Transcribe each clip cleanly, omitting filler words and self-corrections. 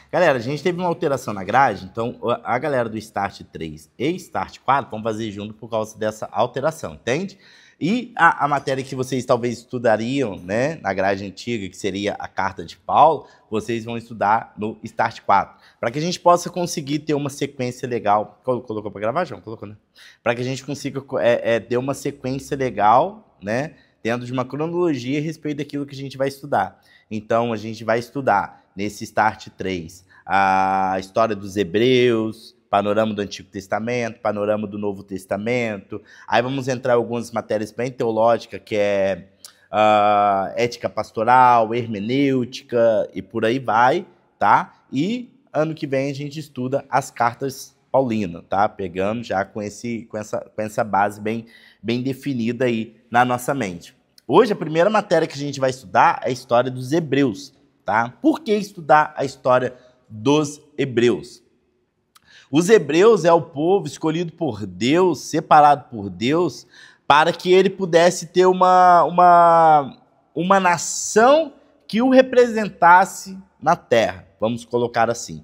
Galera, a gente teve uma alteração na grade, então a galera do Start 3 e Start 4 vão fazer junto por causa dessa alteração, entende? E a matéria que vocês talvez estudariam, né, na grade antiga, que seria a carta de Paulo, vocês vão estudar no Start 4. Para que a gente possa conseguir ter uma sequência legal. Colocou para gravar, João? Colocou, né? Para que a gente consiga ter uma sequência legal, né, dentro de uma cronologia a respeito daquilo que a gente vai estudar. Então, a gente vai estudar nesse Start 3 a história dos Hebreus, panorama do Antigo Testamento, panorama do Novo Testamento. Aí vamos entrar em algumas matérias bem teológicas, que é ética pastoral, hermenêutica e por aí vai, tá? E ano que vem a gente estuda as cartas paulinas, tá? Pegando já com essa base bem definida aí na nossa mente. Hoje a primeira matéria que a gente vai estudar é a história dos Hebreus, tá? Por que estudar a história dos Hebreus? Os hebreus é o povo escolhido por Deus, separado por Deus, para que ele pudesse ter uma nação que o representasse na terra, vamos colocar assim.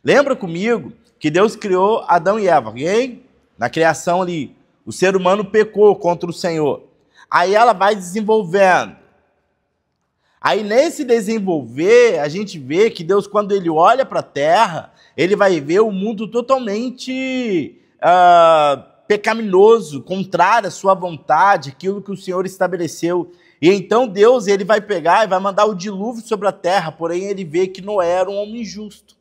Lembra comigo que Deus criou Adão e Eva, ok? Na criação ali, o ser humano pecou contra o Senhor. Aí ela vai desenvolvendo. Aí nesse desenvolver, a gente vê que Deus, quando ele olha para a terra, ele vai ver o mundo totalmente pecaminoso, contrário à sua vontade, aquilo que o Senhor estabeleceu. E então Deus ele vai pegar e vai mandar o dilúvio sobre a terra, porém ele vê que Noé era um homem justo.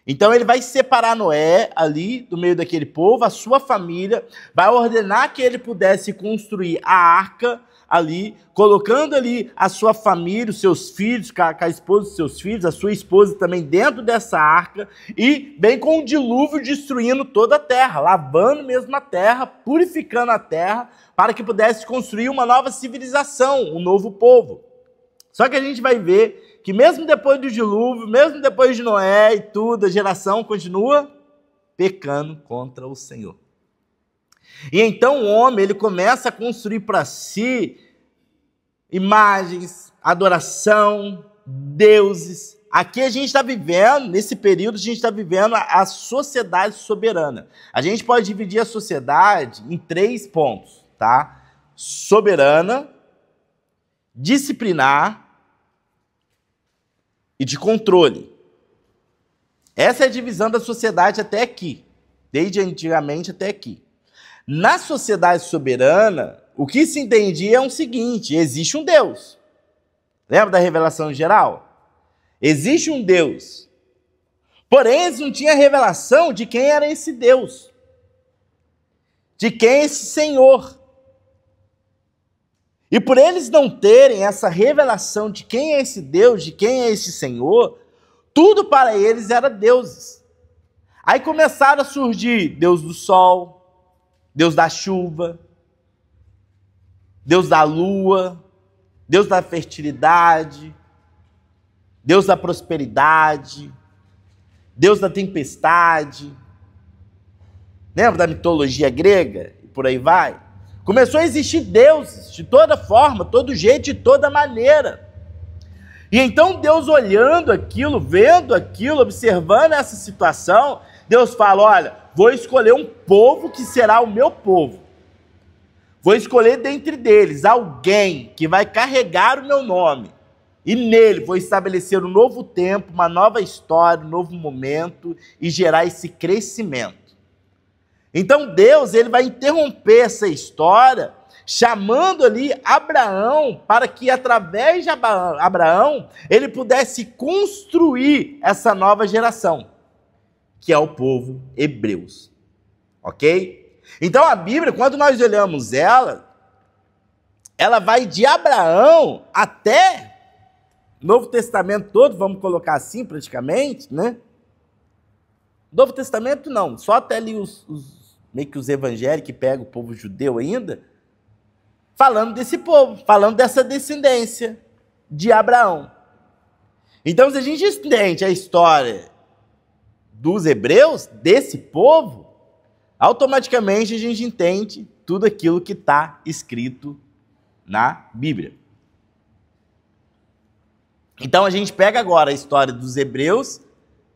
Então ele vai separar Noé ali do meio daquele povo, a sua família, vai ordenar que ele pudesse construir a arca ali, colocando ali a sua família, os seus filhos, com a esposa dos seus filhos, a sua esposa também dentro dessa arca, e bem com o dilúvio destruindo toda a terra, lavando mesmo a terra, purificando a terra, para que pudesse construir uma nova civilização, um novo povo. Só que a gente vai ver que mesmo depois do dilúvio, mesmo depois de Noé e tudo, a geração continua pecando contra o Senhor. E então o homem ele começa a construir para si imagens, adoração, deuses. Aqui a gente está vivendo, nesse período, a gente está vivendo a sociedade soberana. A gente pode dividir a sociedade em 3 pontos, tá? Soberana, disciplinar e de controle. Essa é a divisão da sociedade até aqui, desde antigamente até aqui. Na sociedade soberana, o que se entendia é o seguinte: existe um Deus. Lembra da revelação geral? Existe um Deus. Porém, eles não tinham revelação de quem era esse Deus. De quem é esse Senhor. E por eles não terem essa revelação de quem é esse Deus, de quem é esse Senhor, tudo para eles era deuses. Aí começaram a surgir Deus do sol, Deus da chuva, Deus da lua, Deus da fertilidade, Deus da prosperidade, Deus da tempestade. Lembra da mitologia grega? E por aí vai. Começou a existir deuses de toda forma, todo jeito, de toda maneira. E então Deus olhando aquilo, vendo aquilo, observando essa situação, Deus fala: olha, vou escolher um povo que será o meu povo. Vou escolher dentre deles alguém que vai carregar o meu nome. E nele vou estabelecer um novo tempo, uma nova história, um novo momento e gerar esse crescimento. Então Deus ele vai interromper essa história, chamando ali Abraão para que através de Abraão ele pudesse construir essa nova geração, que é o povo hebreus. Ok? Então a Bíblia, quando nós olhamos ela vai de Abraão até Novo Testamento todo, vamos colocar assim praticamente, né? Novo Testamento não, só até ali meio que os evangélicos que pegam o povo judeu ainda, falando desse povo, falando dessa descendência de Abraão. Então, se a gente entende a história dos hebreus, desse povo, automaticamente a gente entende tudo aquilo que está escrito na Bíblia. Então a gente pega agora a história dos hebreus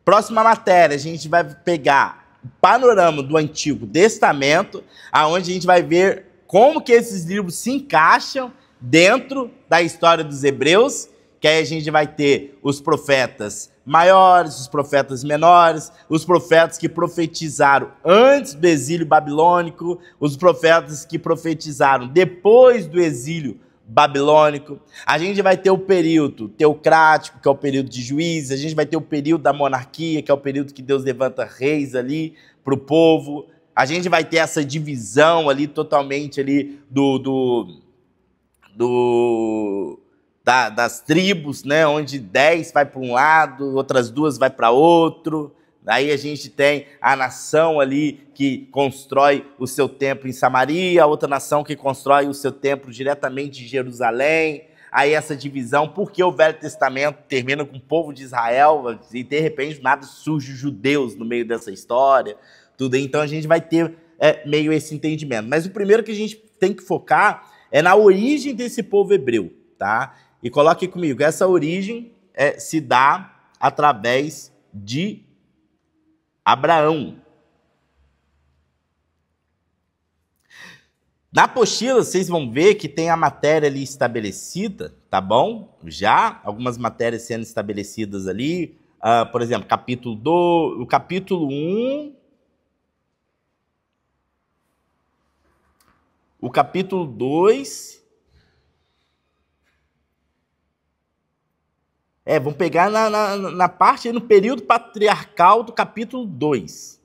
Próxima matéria, a gente vai pegar o panorama do Antigo Testamento, aonde a gente vai ver como que esses livros se encaixam dentro da história dos hebreus, que aí a gente vai ter os profetas maiores, os profetas menores, os profetas que profetizaram antes do exílio babilônico, os profetas que profetizaram depois do exílio babilônico. A gente vai ter o período teocrático, que é o período de juízes, a gente vai ter o período da monarquia, que é o período que Deus levanta reis ali para o povo. A gente vai ter essa divisão ali totalmente ali das tribos, né, onde 10 vai para um lado, outras 2 vai para outro. Aí a gente tem a nação ali que constrói o seu templo em Samaria, a outra nação que constrói o seu templo diretamente em Jerusalém. Aí essa divisão, porque o Velho Testamento termina com o povo de Israel e de repente nada surge judeus no meio dessa história, tudo. Então a gente vai ter meio esse entendimento. Mas o primeiro que a gente tem que focar é na origem desse povo hebreu, tá? E coloque comigo, essa origem se dá através de Abraão. Na apostila, vocês vão ver que tem a matéria ali estabelecida, tá bom? Já algumas matérias sendo estabelecidas ali. Por exemplo, o capítulo 1, o capítulo 2... vamos pegar na parte, no período patriarcal do capítulo 2.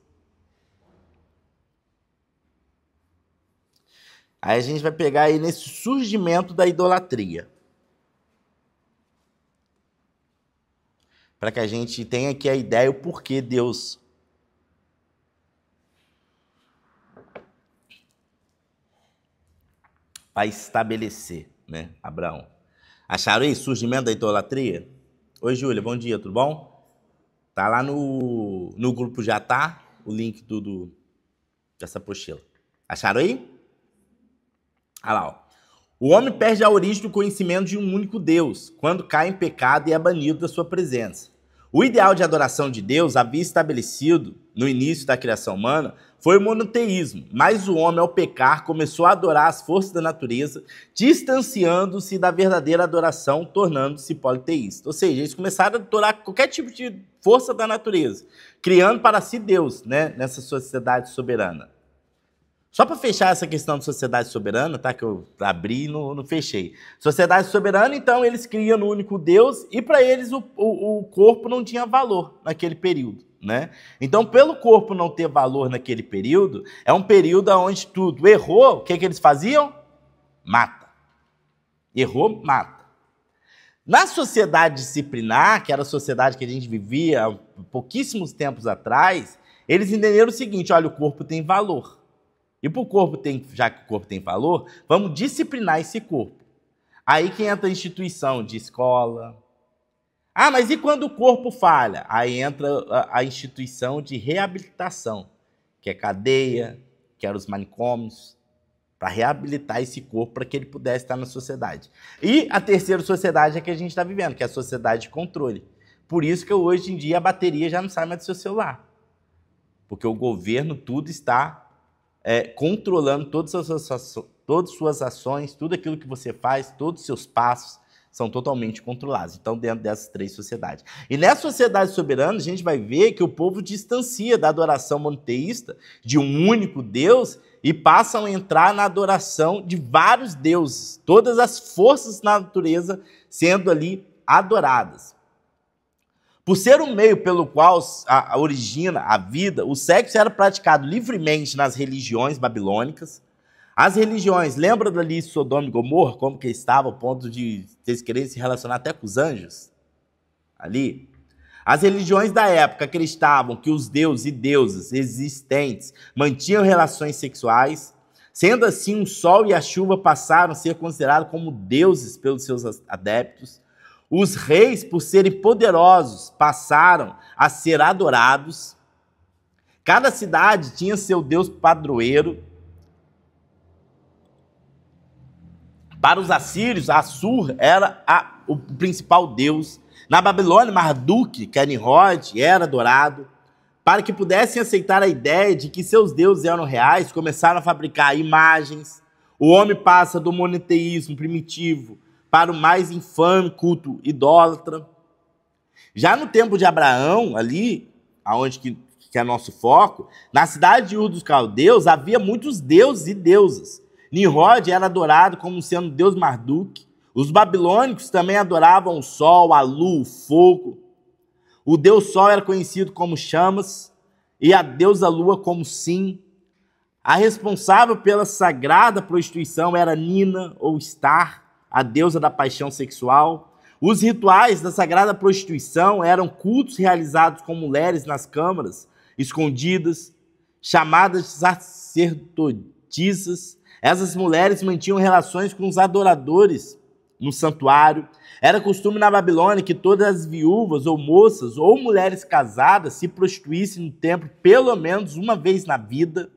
Aí a gente vai pegar aí nesse surgimento da idolatria. Para que a gente tenha aqui a ideia, o porquê Deus vai estabelecer, né, Abraão. Acharam aí? Surgimento da idolatria? Oi, Júlia, bom dia, tudo bom? Tá lá no grupo, já tá o link dessa apostila. Acharam aí? Olha lá, ó. O homem perde a origem do conhecimento de um único Deus, quando cai em pecado e é banido da sua presença. O ideal de adoração de Deus havia estabelecido no início da criação humana foi o monoteísmo, mas o homem, ao pecar, começou a adorar as forças da natureza, distanciando-se da verdadeira adoração, tornando-se politeísta. Ou seja, eles começaram a adorar qualquer tipo de força da natureza, criando para si Deus, né, nessa sociedade soberana. Só para fechar essa questão de sociedade soberana, tá? Que eu abri e não fechei. Sociedade soberana, então, eles criam no único Deus e para eles o corpo não tinha valor naquele período, né? Então, pelo corpo não ter valor naquele período, é um período onde tudo errou, o que eles faziam? Mata. Errou, mata. Na sociedade disciplinar, que era a sociedade que a gente vivia há pouquíssimos tempos atrás, eles entenderam o seguinte: olha, o corpo tem valor. E para o corpo já que o corpo tem valor, vamos disciplinar esse corpo. Aí que entra a instituição de escola. Ah, mas e quando o corpo falha? Aí entra a instituição de reabilitação, que é cadeia, que eram os manicômios, para reabilitar esse corpo para que ele pudesse estar na sociedade. E a terceira sociedade é que a gente está vivendo, que é a sociedade de controle. Por isso que hoje em dia a bateria já não sai mais do seu celular. Porque o governo tudo está controlando todas as suas ações, tudo aquilo que você faz, todos os seus passos são totalmente controlados. Então, dentro dessas 3 sociedades. E nessa sociedade soberana, a gente vai ver que o povo distancia da adoração monoteísta de um único Deus e passam a entrar na adoração de vários deuses, todas as forças da natureza sendo ali adoradas. Por ser um meio pelo qual origina a vida, o sexo era praticado livremente nas religiões babilônicas. As religiões, lembra dali Sodoma e Gomorra, como que estava, ao ponto de eles quererem se relacionar até com os anjos? Ali. As religiões da época acreditavam que os deuses e deusas existentes mantinham relações sexuais. Sendo assim, o sol e a chuva passaram a ser considerados como deuses pelos seus adeptos. Os reis, por serem poderosos, passaram a ser adorados. Cada cidade tinha seu deus padroeiro. Para os assírios, Assur era o principal deus. Na Babilônia, Marduk, que é Nimrod, era adorado. Para que pudessem aceitar a ideia de que seus deuses eram reais, começaram a fabricar imagens. O homem passa do monoteísmo primitivo para o mais infame culto idólatra. Já no tempo de Abraão, ali, aonde que é nosso foco, na cidade de Ur dos Caldeus havia muitos deuses e deusas. Nimrod era adorado como sendo deus Marduk. Os babilônicos também adoravam o sol, a lua, o fogo. O deus Sol era conhecido como Chamas e a deusa Lua como Sim. A responsável pela sagrada prostituição era Nina ou Star, a deusa da paixão sexual. Os rituais da sagrada prostituição eram cultos realizados com mulheres nas câmaras, escondidas, chamadas de sacerdotisas. Essas mulheres mantinham relações com os adoradores no santuário. Era costume na Babilônia que todas as viúvas ou moças ou mulheres casadas se prostituíssem no templo pelo menos uma vez na vida.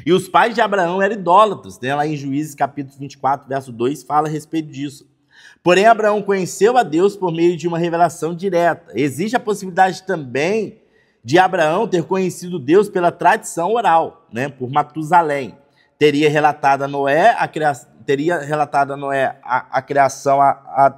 E os pais de Abraão eram idólatras, né? Lá em Juízes capítulo 24, verso 2, fala a respeito disso. Porém, Abraão conheceu a Deus por meio de uma revelação direta. Existe a possibilidade também de Abraão ter conhecido Deus pela tradição oral, né? Por Matusalém. Teria relatado a Noé a criação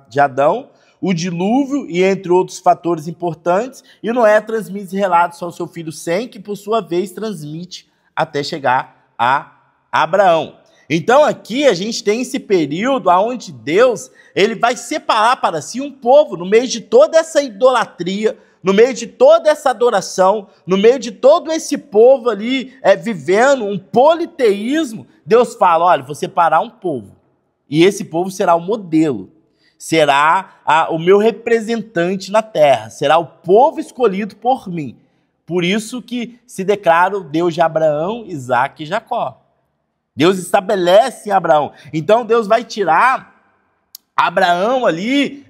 de Adão, o dilúvio e entre outros fatores importantes, e Noé transmite esse relato ao seu filho Sem, que por sua vez transmite até chegar a Abraão. Então aqui a gente tem esse período onde Deus ele vai separar para si um povo no meio de toda essa idolatria, no meio de toda essa adoração, no meio de todo esse povo ali vivendo um politeísmo. Deus fala, olha, vou separar um povo, e esse povo será o modelo, será o meu representante na terra, será o povo escolhido por mim. Por isso que se declara o Deus de Abraão, Isaque e Jacó. Deus estabelece em Abraão. Então Deus vai tirar Abraão ali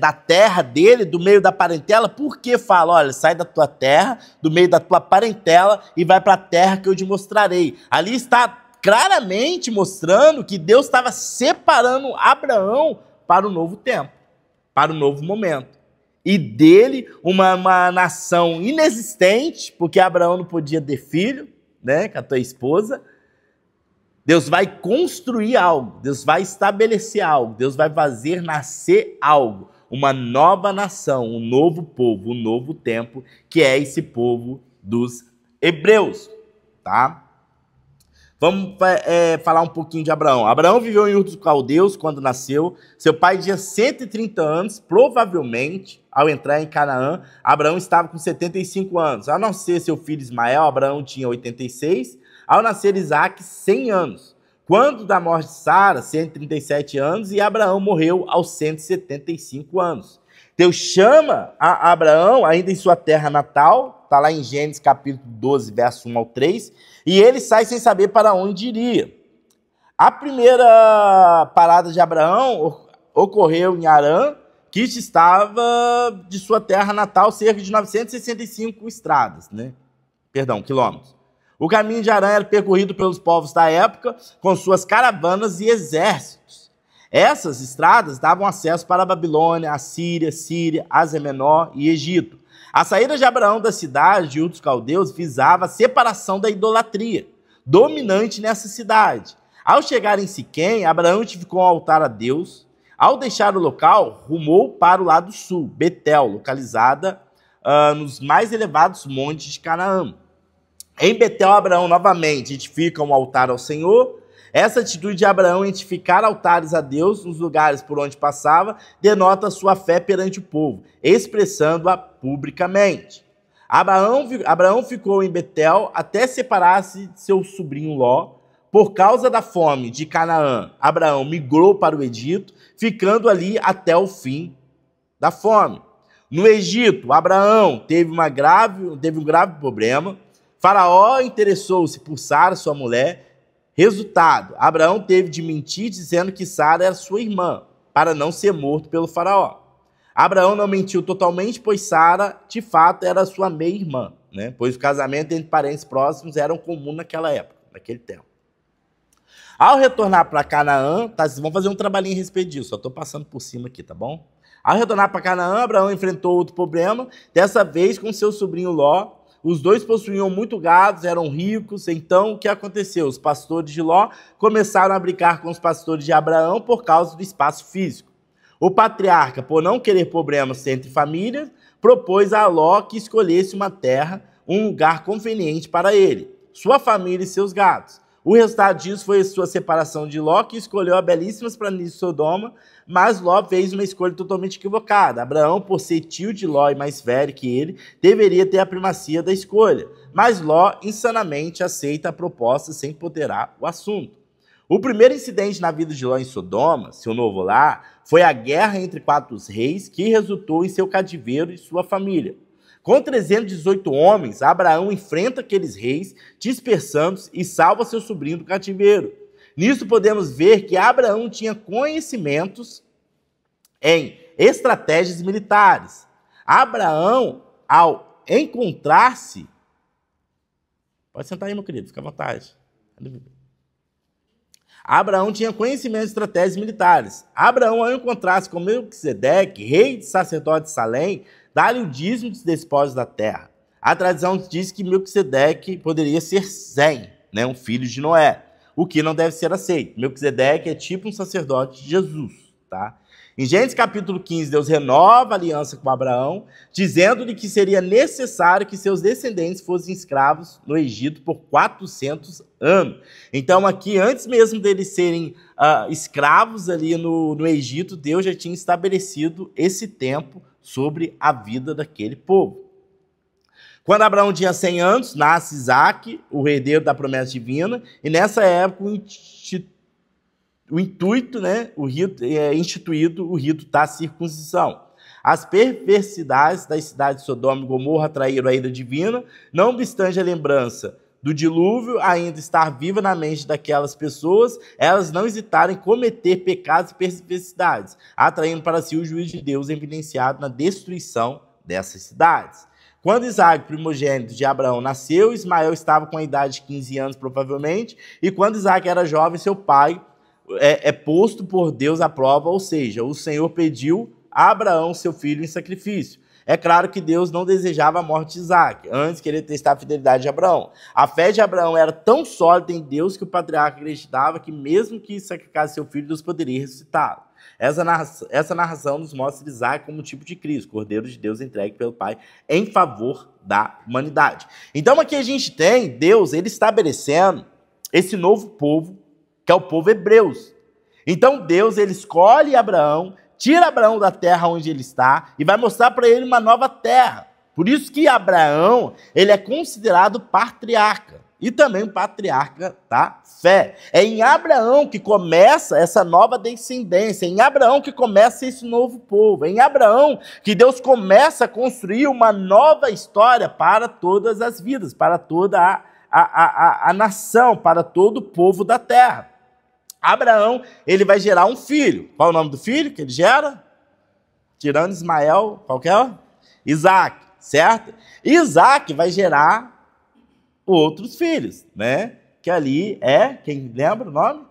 da terra dele, do meio da parentela, porque fala, olha, sai da tua terra, do meio da tua parentela e vai para a terra que eu te mostrarei. Ali está claramente mostrando que Deus estava separando Abraão para o novo tempo, para o novo momento. E dele uma nação inexistente, porque Abraão não podia ter filho, né, com a tua esposa. Deus vai construir algo, Deus vai estabelecer algo, Deus vai fazer nascer algo, uma nova nação, um novo povo, um novo tempo, que é esse povo dos hebreus, tá? Vamos falar um pouquinho de Abraão. Abraão viveu em Ur dos Caldeus quando nasceu. Seu pai tinha 130 anos, provavelmente, ao entrar em Canaã, Abraão estava com 75 anos. Ao nascer seu filho Ismael, Abraão tinha 86. Ao nascer Isaque, 100 anos. Quando da morte de Sara, 137 anos, e Abraão morreu aos 175 anos. Deus chama a Abraão, ainda em sua terra natal, está lá em Gênesis capítulo 12, verso 1 ao 3, e ele sai sem saber para onde iria. A primeira parada de Abraão ocorreu em Harã, que estava de sua terra natal cerca de 965 quilômetros. O caminho de Harã era percorrido pelos povos da época, com suas caravanas e exércitos. Essas estradas davam acesso para a Babilônia, a Síria, Ásia Menor e Egito. A saída de Abraão da cidade de Ur dos Caldeus visava a separação da idolatria, dominante nessa cidade. Ao chegar em Siquém, Abraão edificou um altar a Deus. Ao deixar o local, rumou para o lado sul, Betel, localizada nos mais elevados montes de Canaã. Em Betel, Abraão novamente edifica um altar ao Senhor. Essa atitude de Abraão em edificar altares a Deus nos lugares por onde passava denota sua fé perante o povo, expressando-a publicamente. Abraão ficou em Betel até separar-se de seu sobrinho Ló. Por causa da fome de Canaã, Abraão migrou para o Egito, ficando ali até o fim da fome. No Egito, Abraão teve um grave problema. Faraó interessou-se por Sara, sua mulher. Resultado, Abraão teve de mentir dizendo que Sara era sua irmã, para não ser morto pelo faraó. Abraão não mentiu totalmente, pois Sara, de fato, era sua meia-irmã, né? Pois o casamento entre parentes próximos era comum naquela época, naquele tempo. Ao retornar para Canaã, vamos fazer um trabalhinho a respeito disso, só estou passando por cima aqui, tá bom? Ao retornar para Canaã, Abraão enfrentou outro problema, dessa vez com seu sobrinho Ló. Os dois possuíam muito gado, eram ricos. Então, o que aconteceu? Os pastores de Ló começaram a brigar com os pastores de Abraão por causa do espaço físico. O patriarca, por não querer problemas entre famílias, propôs a Ló que escolhesse uma terra, um lugar conveniente para ele, sua família e seus gados. O resultado disso foi a sua separação de Ló, que escolheu a belíssima planície de Sodoma, mas Ló fez uma escolha totalmente equivocada. Abraão, por ser tio de Ló e mais velho que ele, deveria ter a primacia da escolha, mas Ló insanamente aceita a proposta sem ponderar o assunto. O primeiro incidente na vida de Ló em Sodoma, seu novo lar, foi a guerra entre 4 reis que resultou em seu cativeiro e sua família. Com 318 homens, Abraão enfrenta aqueles reis, dispersando-os e salva seu sobrinho do cativeiro. Nisso podemos ver que Abraão tinha conhecimentos em estratégias militares. Abraão, ao encontrar-se... Pode sentar aí, meu querido, fica à vontade. Abraão tinha conhecimento de estratégias militares. Abraão, ao encontrar-se com Melquisedeque, rei de sacerdote de Salém, dá-lhe o dízimo dos despojos da terra. A tradição diz que Melquisedeque poderia ser Sem, né, um filho de Noé, o que não deve ser aceito. Melquisedeque é tipo um sacerdote de Jesus, tá? Em Gênesis capítulo 15, Deus renova a aliança com Abraão, dizendo-lhe que seria necessário que seus descendentes fossem escravos no Egito por 400 anos. Então aqui, antes mesmo deles serem escravos ali no Egito, Deus já tinha estabelecido esse tempo sobre a vida daquele povo. Quando Abraão tinha 100 anos, nasce Isaque, o herdeiro da promessa divina, e nessa época o intuito, né, o rito, é instituído o rito da circuncisão. As perversidades das cidades de Sodoma e Gomorra atraíram a ira divina, não obstante a lembrança do dilúvio ainda estar viva na mente daquelas pessoas, elas não hesitaram em cometer pecados e perversidades, atraindo para si o juízo de Deus evidenciado na destruição dessas cidades. Quando Isaac, primogênito de Abraão, nasceu, Ismael estava com a idade de 15 anos, provavelmente, e quando Isaac era jovem, seu pai é posto por Deus à prova, ou seja, o Senhor pediu a Abraão, seu filho, em sacrifício. É claro que Deus não desejava a morte de Isaac, antes queria testar a fidelidade de Abraão. A fé de Abraão era tão sólida em Deus que o patriarca acreditava que mesmo que sacrificasse seu filho, Deus poderia ressuscitá-lo. Essa narração nos mostra Isaac como um tipo de Cristo, Cordeiro de Deus entregue pelo Pai em favor da humanidade. Então aqui a gente tem Deus, ele estabelecendo esse novo povo, que é o povo hebreus. Então Deus, ele escolhe Abraão, tira Abraão da terra onde ele está e vai mostrar para ele uma nova terra. Por isso que Abraão, ele é considerado patriarca e também o patriarca da fé. É em Abraão que começa essa nova descendência, é em Abraão que começa esse novo povo, é em Abraão que Deus começa a construir uma nova história para todas as vidas, para toda a nação, para todo o povo da terra. Abraão, ele vai gerar um filho. Qual é o nome do filho que ele gera? Tirando Ismael, qual que é? Isaac, certo? Isaac vai gerar outros filhos, né? Que ali é, quem lembra o nome?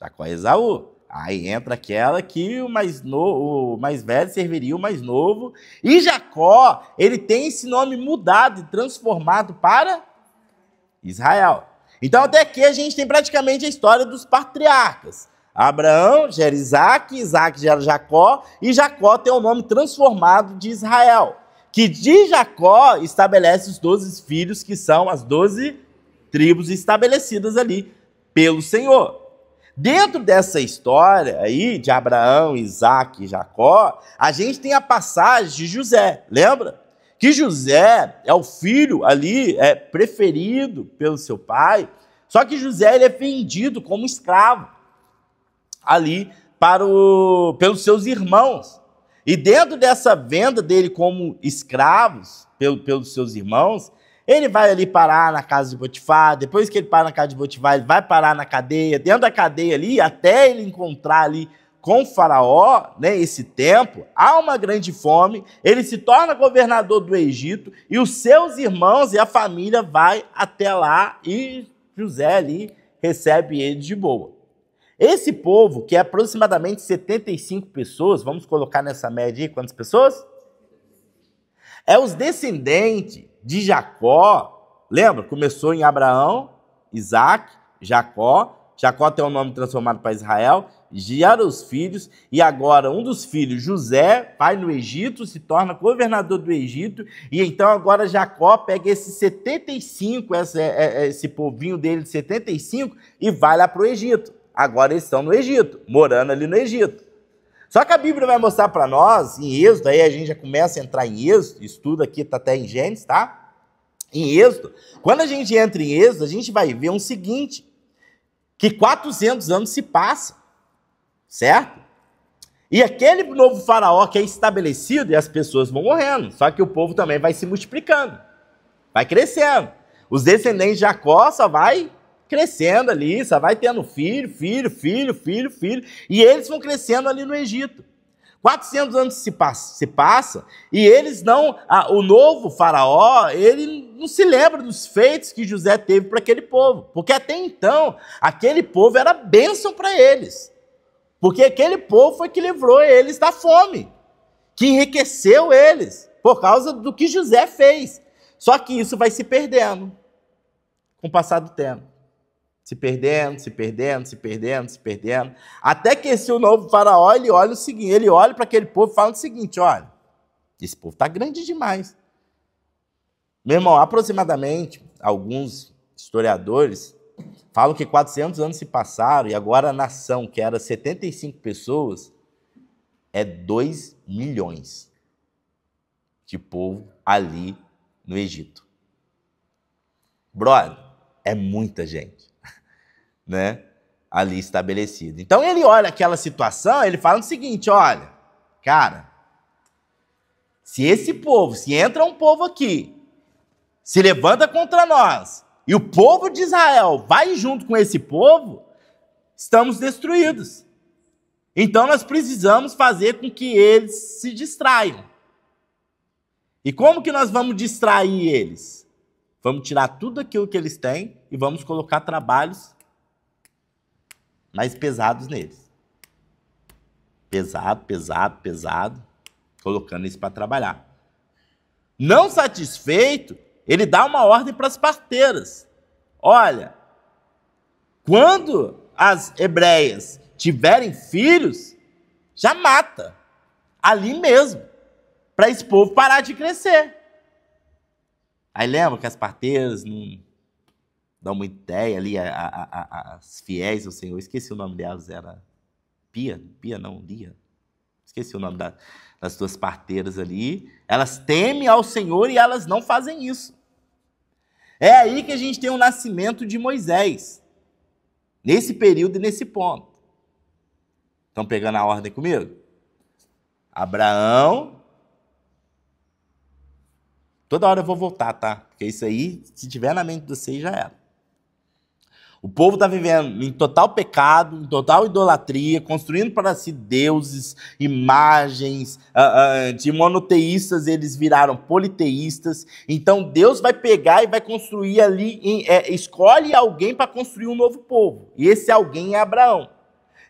Jacó e Esaú. Aí entra aquela que o mais velho serviria o mais novo. E Jacó, ele tem esse nome mudado e transformado para Israel. Então até aqui a gente tem praticamente a história dos patriarcas. Abraão gera Isaac, Isaac gera Jacó, e Jacó tem o nome transformado de Israel, que de Jacó estabelece os 12 filhos, que são as 12 tribos estabelecidas ali pelo Senhor. Dentro dessa história aí de Abraão, Isaac e Jacó, a gente tem a passagem de José, lembra? Que José é o filho ali preferido pelo seu pai, só que José ele é vendido como escravo ali pelos seus irmãos. E dentro dessa venda dele como escravos pelos seus irmãos, ele vai ali parar na casa de Potifar. Depois que ele para na casa de Potifar, ele vai parar na cadeia, dentro da cadeia ali, até ele encontrar ali com Faraó, né, esse tempo, há uma grande fome, ele se torna governador do Egito, e os seus irmãos e a família vai até lá, e José ali recebe ele de boa. Esse povo, que é aproximadamente 75 pessoas, vamos colocar nessa média aí, quantas pessoas? É os descendentes de Jacó. Lembra? Começou em Abraão, Isaac, Jacó. Jacó tem o nome transformado para Israel. Gera os filhos. E agora um dos filhos, José, vai no Egito, se torna governador do Egito. E então agora Jacó pega esses 75, esse povinho dele de 75, e vai lá para o Egito. Agora eles estão no Egito, morando ali no Egito. Só que a Bíblia vai mostrar para nós, em Êxodo, aí a gente já começa a entrar em Êxodo, estudo aqui, está até em Gênesis, tá? Em Êxodo, quando a gente entra em Êxodo, a gente vai ver o seguinte, que 400 anos se passam, certo? E aquele novo faraó que é estabelecido, e as pessoas vão morrendo, só que o povo também vai se multiplicando, vai crescendo. Os descendentes de Jacó só vai crescendo ali, só vai tendo filho, e eles vão crescendo ali no Egito. 400 anos se passa, e eles não, o novo faraó, ele não se lembra dos feitos que José teve para aquele povo, porque até então, aquele povo era bênção para eles, porque aquele povo foi que livrou eles da fome, que enriqueceu eles, por causa do que José fez. Só que isso vai se perdendo, com o passar do tempo. Se perdendo, até que esse novo faraó, ele olha o seguinte, ele olha para aquele povo e fala o seguinte, olha, esse povo está grande demais. Meu irmão, aproximadamente, alguns historiadores falam que 400 anos se passaram e agora a nação, que era 75 pessoas, é 2 milhões de povo ali no Egito. Brother, é muita gente. Né, ali estabelecido. Então ele olha aquela situação, ele fala o seguinte, olha, cara, se entra um povo aqui, se levanta contra nós, e o povo de Israel vai junto com esse povo, estamos destruídos. Então nós precisamos fazer com que eles se distraiam. E como que nós vamos distrair eles? Vamos tirar tudo aquilo que eles têm e vamos colocar trabalhos mais pesados neles. Pesado, colocando isso para trabalhar. Não satisfeito, ele dá uma ordem para as parteiras. Olha, quando as hebreias tiverem filhos, já mata, ali mesmo, para esse povo parar de crescer. Aí lembra que as parteiras não dá uma ideia ali, as fiéis ao Senhor, esqueci o nome delas, era Lia, esqueci o nome das duas parteiras ali, elas temem ao Senhor e elas não fazem isso. É aí que a gente tem o nascimento de Moisés, nesse período e nesse ponto. Estão pegando a ordem comigo? Abraão, toda hora eu vou voltar, tá? Porque isso aí, se tiver na mente de vocês, já era. O povo está vivendo em total pecado, em total idolatria, construindo para si deuses, imagens, de monoteístas eles viraram politeístas. Então Deus vai pegar e vai construir ali, escolhe alguém para construir um novo povo. E esse alguém é Abraão.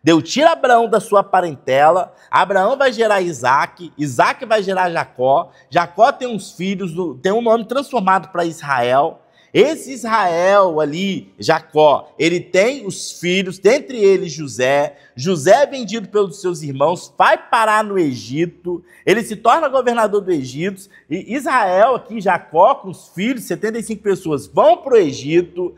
Deus tira Abraão da sua parentela, Abraão vai gerar Isaac, Isaac vai gerar Jacó, Jacó tem uns filhos, tem um nome transformado para Israel. Esse Israel ali, Jacó, ele tem os filhos, dentre eles José. José é vendido pelos seus irmãos, vai parar no Egito, ele se torna governador do Egito. E Israel aqui, Jacó, com os filhos, 75 pessoas, vão para o Egito,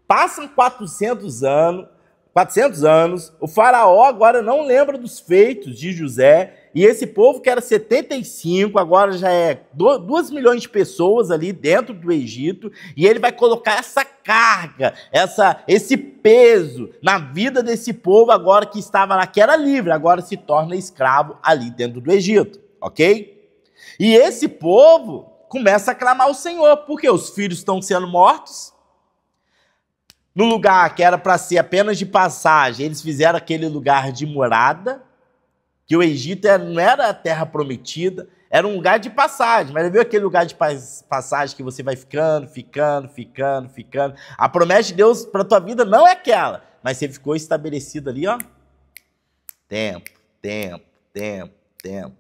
passam 400 anos, o faraó agora não lembra dos feitos de José, e esse povo que era 75, agora já é 2 milhões de pessoas ali dentro do Egito, e ele vai colocar essa carga, esse peso na vida desse povo agora que estava lá, que era livre, agora se torna escravo ali dentro do Egito, ok? E esse povo começa a clamar ao Senhor, porque os filhos estão sendo mortos, no lugar que era para ser apenas de passagem, eles fizeram aquele lugar de morada, que o Egito não era a terra prometida, era um lugar de passagem, mas viu aquele lugar de passagem que você vai ficando. A promessa de Deus para a tua vida não é aquela. mas você ficou estabelecido ali, ó, tempo, tempo, tempo, tempo,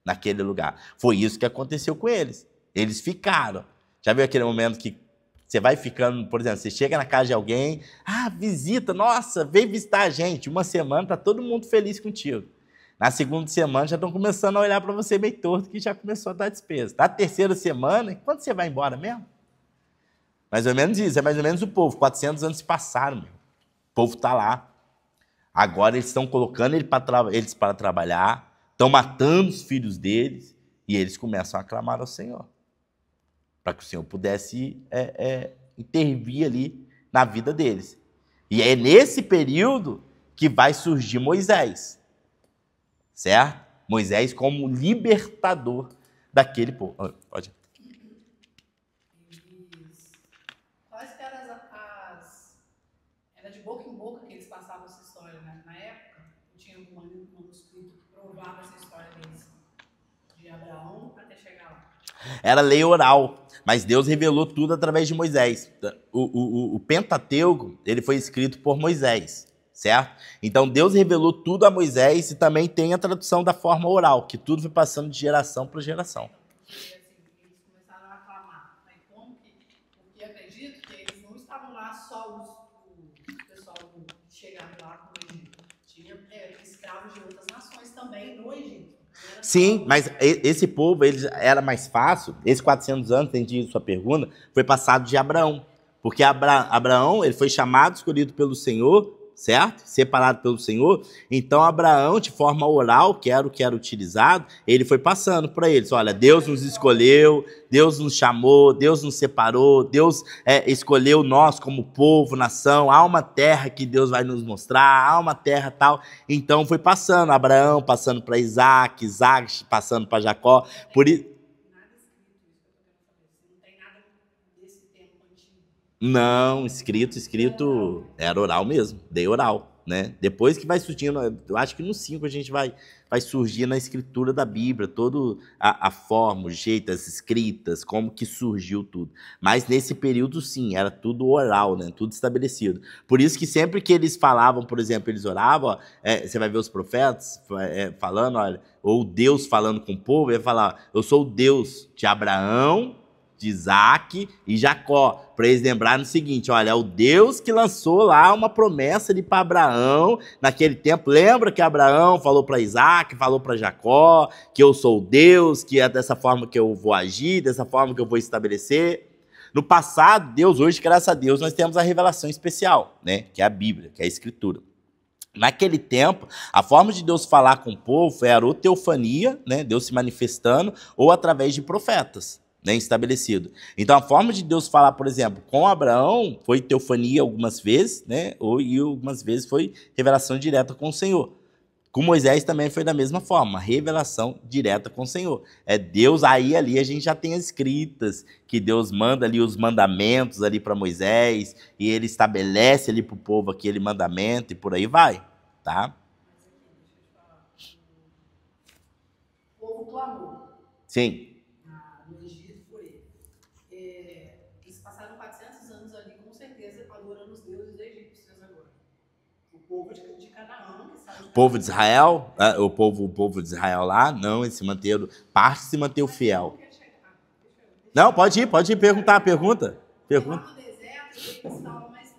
naquele lugar. Foi isso que aconteceu com eles. Eles ficaram. Já viu aquele momento que você vai ficando, por exemplo, você chega na casa de alguém, visita, nossa, veio visitar a gente. Uma semana, tá todo mundo feliz contigo. Na segunda semana, já estão começando a olhar para você meio torto, que já começou a dar despesa. Na terceira semana, quando você vai embora mesmo? Mais ou menos isso, é mais ou menos o povo. 400 anos se passaram, meu. O povo está lá. Agora eles estão colocando eles para trabalhar, estão matando os filhos deles, e eles começam a clamar ao Senhor, para que o Senhor pudesse intervir ali na vida deles. E é nesse período que vai surgir Moisés, certo? Moisés como libertador daquele povo. Pode. Quais que eram era de boca em boca que eles passavam essa história, né? Na época, tinha algum manuscrito que provava essa história deles, de Abraão até chegar lá. Era lei oral, mas Deus revelou tudo através de Moisés. O Pentateuco, ele foi escrito por Moisés, certo? Então Deus revelou tudo a Moisés e também tem a tradução da forma oral, que tudo foi passando de geração para geração. Porque assim, eles começaram a clamar, né? Porque acredito que eles não estavam lá só o pessoal que chegaram lá no Egito. Tinha escravos de outras nações também no Egito. Sim, mas esse povo ele era mais fácil. Esses 400 anos, entendi sua pergunta, foi passado de Abraão. Porque Abraão ele foi chamado, escolhido pelo Senhor, certo? Separado pelo Senhor. Então Abraão, de forma oral, que era o que era utilizado, ele foi passando para eles. Olha, Deus nos escolheu, Deus nos chamou, Deus nos separou, Deus escolheu nós como povo, nação. Há uma terra que Deus vai nos mostrar, há uma terra tal. Então foi passando, Abraão passando para Isaac, Isaac passando para Jacó. Por isso. Não, escrito era oral mesmo, dei oral, né? Depois que vai surgindo, eu acho que no 5 a gente vai surgir na escritura da Bíblia, toda a forma, o jeito, as escritas, como que surgiu tudo. Mas nesse período, sim, era tudo oral, né? Tudo estabelecido. Por isso que sempre que eles falavam, por exemplo, eles oravam, ó, você vai ver os profetas falando, olha, ou Deus falando com o povo, ele ia falar, eu sou o Deus de Abraão, de Isaac e Jacó, para eles lembrarem o seguinte, olha, é o Deus que lançou lá uma promessa ali para Abraão naquele tempo. Lembra que Abraão falou para Isaac, falou para Jacó, que eu sou o Deus, que é dessa forma que eu vou agir, dessa forma que eu vou estabelecer. No passado, Deus, hoje, graças a Deus, nós temos a revelação especial, né? Que é a Bíblia, que é a Escritura. Naquele tempo, a forma de Deus falar com o povo era ou teofania, né? Deus se manifestando, ou através de profetas. Né, estabelecido. Então, a forma de Deus falar, por exemplo, com Abraão foi teofania algumas vezes, né, e algumas vezes foi revelação direta com o Senhor. Com Moisés também foi da mesma forma, revelação direta com o Senhor. É Deus, aí ali a gente já tem as escritas, que Deus manda ali os mandamentos ali para Moisés, e ele estabelece ali para o povo aquele mandamento, e por aí vai, tá? O povo clamou. Sim. No Egito por ele. Eles passaram 400 anos ali, com certeza, adorando os deuses egípcios agora. O povo de Canaã, que sabe. O povo de Israel, o povo de Israel lá, não, eles se manteram, parte se manteve fiel. Não, pode ir perguntar, pergunta. Lá no deserto, eles falam, mas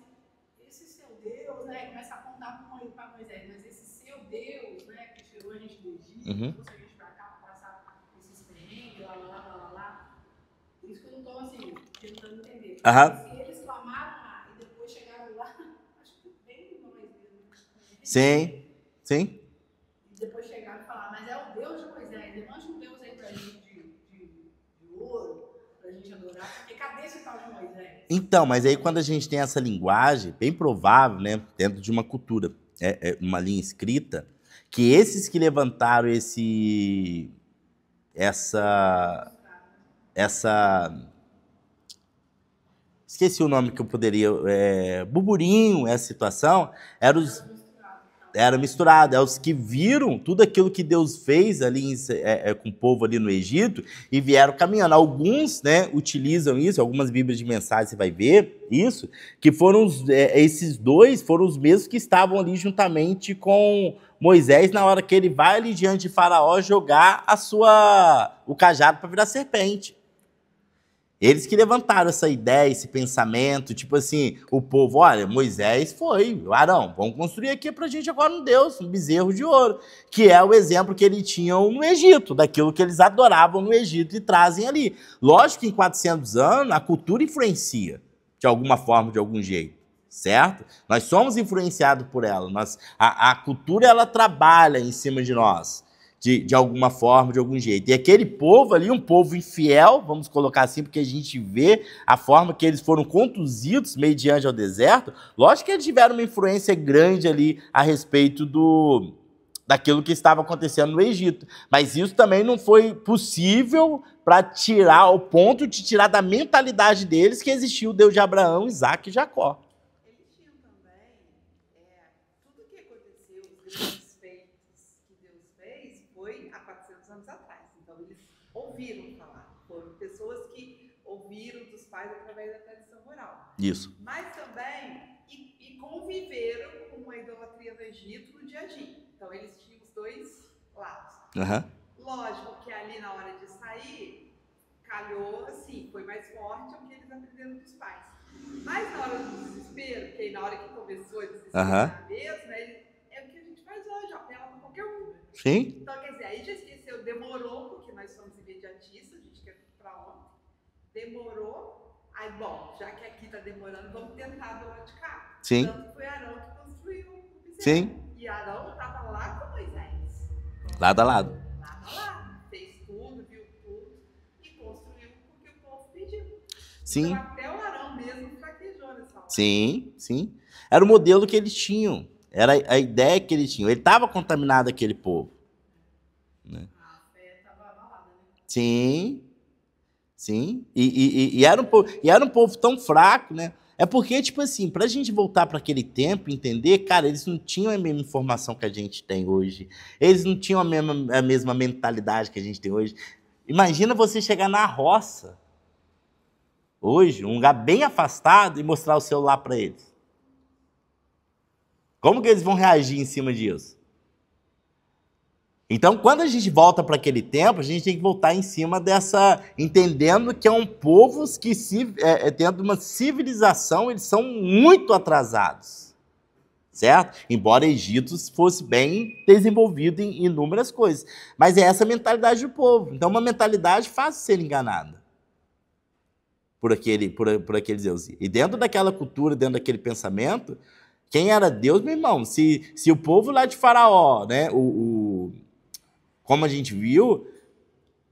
esse seu Deus, né, começa a apontar para Moisés, mas esse seu Deus, né, que tirou a gente do Egito, trouxe a gente para cá para passar esses perrengues, lá. Por isso que eu não estou assim, tentando entender. Se eles clamaram lá e depois chegaram lá, acho que bem nós mesmo. Sim. E depois chegaram e falaram, mas é o Deus de Moisés, levante um Deus aí pra gente de ouro, pra gente adorar, porque cadê esse tal de Moisés? Então, mas aí quando a gente tem essa linguagem, bem provável, né, dentro de uma cultura, uma linha escrita, que esses que levantaram esqueci o nome que eu poderia, burburinho, essa situação, eram Era misturado. É os que viram tudo aquilo que Deus fez ali com o povo ali no Egito e vieram caminhando. Alguns, né, utilizam isso, algumas bíblias de mensagem você vai ver isso, que foram esses dois foram os mesmos que estavam ali juntamente com Moisés na hora que ele vai ali diante de Faraó jogar o cajado para virar serpente. Eles que levantaram essa ideia, esse pensamento, tipo assim, o povo, olha, Moisés foi, Arão, vamos construir aqui pra gente agora um Deus, um bezerro de ouro, que é o exemplo que eles tinham no Egito, daquilo que eles adoravam no Egito e trazem ali. Lógico que em 400 anos a cultura influencia, de alguma forma, de algum jeito, certo? Nós somos influenciados por ela, a cultura ela trabalha em cima de nós. De alguma forma, de algum jeito. E aquele povo ali, um povo infiel, vamos colocar assim, porque a gente vê a forma que eles foram conduzidos mediante ao deserto, lógico que eles tiveram uma influência grande ali a respeito daquilo que estava acontecendo no Egito. Mas isso também não foi possível para tirar, ao ponto de tirar da mentalidade deles que existia o Deus de Abraão, Isaac e Jacó. Eles tinham também tudo que aconteceu, ouviram falar, foram pessoas que ouviram dos pais através da tradição oral. Isso. Mas também e conviveram com a idolatria no Egito no dia a dia. Então eles tinham os dois lados. Uhum. Lógico que ali na hora de sair, calhou assim, foi mais forte o que eles aprenderam dos pais. Mas na hora do desespero, porque na hora que começou a desesperar mesmo, né, é o que a gente faz hoje, apela para qualquer um. Sim. Então, quer dizer, aí já esqueceu, demorou, porque nós somos imediatistas, a gente quer tudo para ontem. Demorou, aí, bom, já que aqui está demorando, vamos tentar do lado de cá. Sim. Tanto foi Arão que construiu o bezerro. Sim. E Arão estava lá com Moisés. Lado a lado. Lado a lado. Fez tudo, viu tudo e construiu porque o povo pediu. Sim. Então, até o Arão mesmo fraquejou nessa hora. Sim, sim. Era o modelo que eles tinham. Era a ideia que eles tinham. Ele estava contaminado, aquele povo. Né? A fé estava abalada, né? Sim, sim. E era um povo tão fraco, né? É porque, tipo assim, pra gente voltar para aquele tempo e entender, cara, eles não tinham a mesma informação que a gente tem hoje. Eles não tinham a mesma mentalidade que a gente tem hoje. Imagina você chegar na roça, hoje, um lugar bem afastado, e mostrar o celular para eles. Como que eles vão reagir em cima disso? Então, quando a gente volta para aquele tempo, a gente tem que voltar em cima dessa... Entendendo que é um povo que, tendo uma civilização, eles são muito atrasados. Certo? Embora o Egito fosse bem desenvolvido em inúmeras coisas. Mas é essa a mentalidade do povo. Então, uma mentalidade fácil de ser enganada por aqueles deuses. E dentro daquela cultura, dentro daquele pensamento... Quem era Deus, meu irmão? Se o povo lá de Faraó, né, como a gente viu,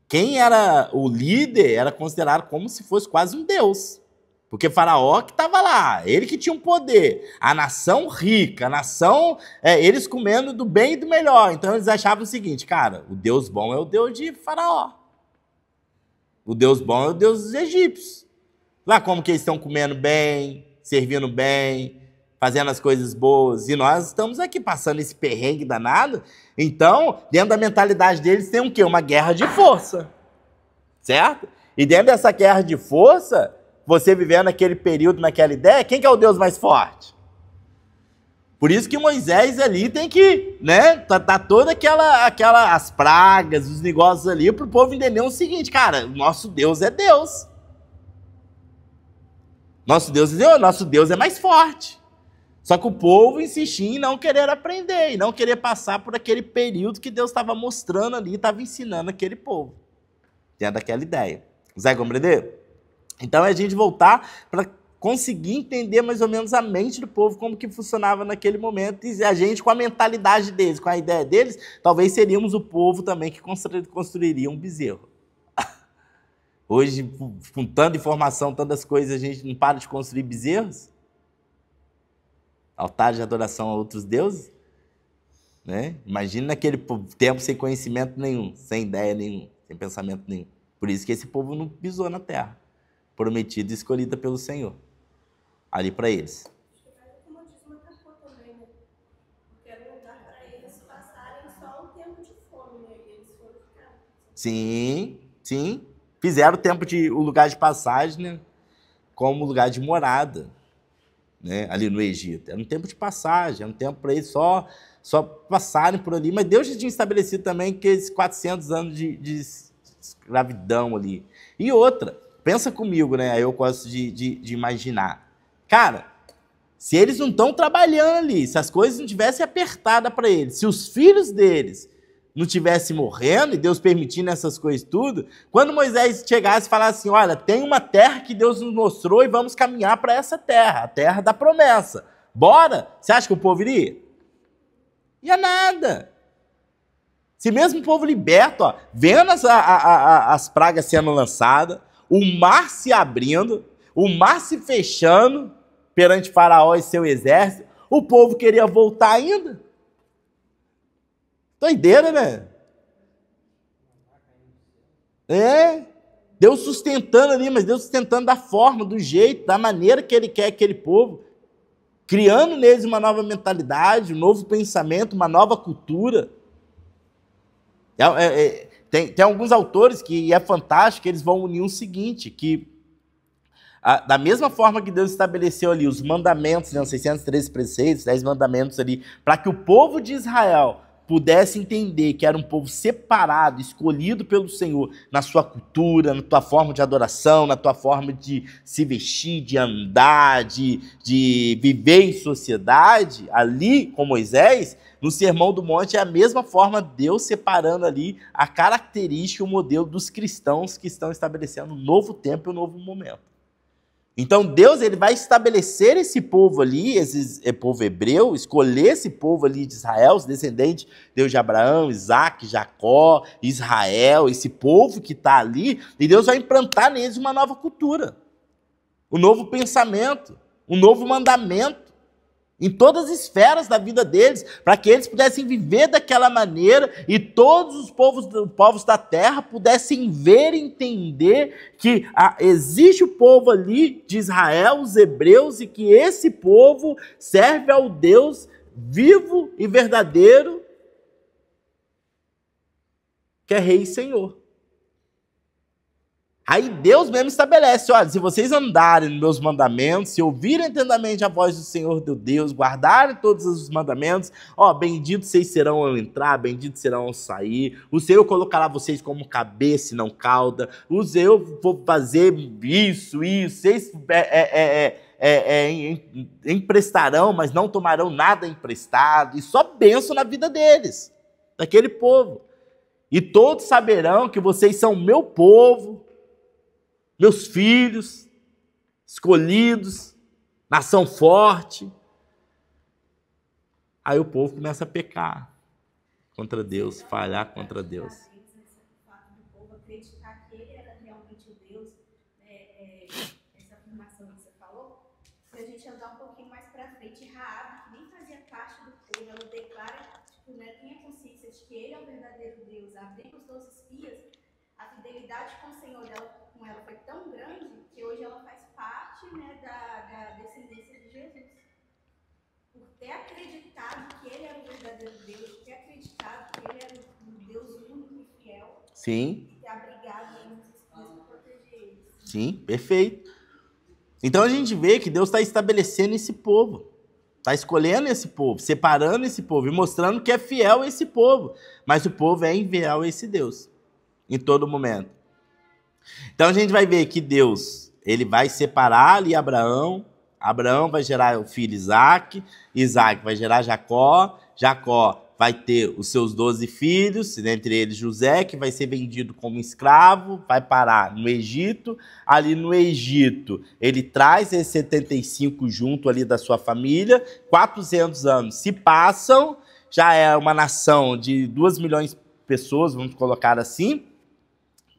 quem era o líder era considerado como se fosse quase um deus. Porque Faraó que estava lá, ele que tinha um poder. A nação rica, a nação, eles comendo do bem e do melhor. Então eles achavam o seguinte, cara, o Deus bom é o Deus de Faraó. O Deus bom é o Deus dos egípcios. Lá como que eles estão comendo bem, servindo bem, fazendo as coisas boas, e nós estamos aqui passando esse perrengue danado. Então, dentro da mentalidade deles tem o quê? Uma guerra de força, certo? E dentro dessa guerra de força, você vivendo naquele período, naquela ideia, quem que é o Deus mais forte? Por isso que Moisés ali tem que, né, tá toda as pragas, os negócios ali, para o povo entender o seguinte, cara, nosso Deus é Deus. Nosso Deus é mais forte. Só que o povo insistia em não querer aprender, e não querer passar por aquele período que Deus estava mostrando ali, estava ensinando aquele povo. Dentro daquela ideia. Consegue compreender? Então é a gente voltar para conseguir entender mais ou menos a mente do povo, como que funcionava naquele momento, e a gente com a mentalidade deles, com a ideia deles, talvez seríamos o povo também que construiria um bezerro. Hoje, com tanta informação, tantas coisas, a gente não para de construir bezerros? Altares de adoração a outros deuses, né? Imagina naquele tempo sem conhecimento nenhum, sem ideia nenhuma, sem pensamento nenhum. Por isso que esse povo não pisou na terra, prometida e escolhida pelo Senhor, ali para eles. Como diz uma também, né? Porque era um lugar Sim, sim. Fizeram o lugar de passagem, né, como lugar de morada, né, ali no Egito. Era um tempo de passagem, era um tempo para eles só passarem por ali. Mas Deus já tinha estabelecido também que esses 400 anos de escravidão ali. E outra, pensa comigo, né? Aí eu gosto de imaginar. Cara, se eles não estão trabalhando ali, se as coisas não tivessem apertadas para eles, se os filhos deles não tivessem morrendo e Deus permitindo essas coisas tudo, quando Moisés chegasse e falasse assim, olha, tem uma terra que Deus nos mostrou e vamos caminhar para essa terra, a terra da promessa. Bora? Você acha que o povo iria? Ia nada. Se mesmo o povo liberto, ó, vendo as pragas sendo lançadas, o mar se abrindo, o mar se fechando perante Faraó e seu exército, o povo queria voltar ainda. Doideira, né? Deus sustentando ali, mas Deus sustentando da forma, do jeito, da maneira que Ele quer aquele povo, criando neles uma nova mentalidade, um novo pensamento, uma nova cultura. Tem alguns autores que é fantástico, que eles vão unir o seguinte, que da mesma forma que Deus estabeleceu ali os mandamentos, né, os 613 preceitos, 10 mandamentos ali, para que o povo de Israel pudesse entender que era um povo separado, escolhido pelo Senhor, na sua cultura, na tua forma de adoração, na tua forma de se vestir, de andar, de viver em sociedade, ali com Moisés, no Sermão do Monte é a mesma forma Deus separando ali a característica, o modelo dos cristãos que estão estabelecendo um novo tempo e um novo momento. Então Deus ele vai estabelecer esse povo ali, esse povo hebreu, escolher esse povo ali de Israel, os descendentes Deus de Abraão, Isaac, Jacó, Israel, esse povo que está ali, e Deus vai implantar neles uma nova cultura, um novo pensamento, um novo mandamento, em todas as esferas da vida deles, para que eles pudessem viver daquela maneira e todos os povos da terra pudessem ver e entender que existe o povo ali de Israel, os hebreus, e que esse povo serve ao Deus vivo e verdadeiro, que é Rei e Senhor. Aí Deus mesmo estabelece, olha, se vocês andarem nos meus mandamentos, se ouvirem atentamente a voz do Senhor teu Deus, guardarem todos os mandamentos, benditos vocês serão ao entrar, benditos serão ao sair, o Senhor colocará vocês como cabeça e não cauda, o Senhor vou fazer isso, vocês emprestarão, mas não tomarão nada emprestado, e só bênção na vida deles, daquele povo. E todos saberão que vocês são meu povo, meus filhos, escolhidos, nação forte. Aí o povo começa a pecar contra Deus, falhar contra Deus. O fato do povo acreditar que ele era realmente o Deus, essa afirmação que você falou, se a gente andar um pouquinho mais para frente, Raabe, que nem fazia parte do povo, ela declara, tem a consciência de que ele é o verdadeiro Deus, abrindo os 12 espias, a fidelidade com o Senhor dela, com ela foi tão grande que hoje ela faz parte, da descendência de Jesus. Por ter acreditado que ele era o verdadeiro Deus, por ter acreditado que ele era um Deus único e fiel. Sim. E ter abrigado eles para proteger eles. Sim, perfeito. Então a gente vê que Deus está estabelecendo esse povo. Está escolhendo esse povo, separando esse povo e mostrando que é fiel a esse povo. Mas o povo é infiel a esse Deus, em todo momento. Então a gente vai ver que Deus, ele vai separar ali Abraão, Abraão vai gerar o filho Isaac, Isaac vai gerar Jacó, Jacó vai ter os seus 12 filhos, dentre eles José, que vai ser vendido como escravo, vai parar no Egito. Ali no Egito, ele traz esses 75 junto ali da sua família, 400 anos se passam, já é uma nação de 2 milhões de pessoas, vamos colocar assim.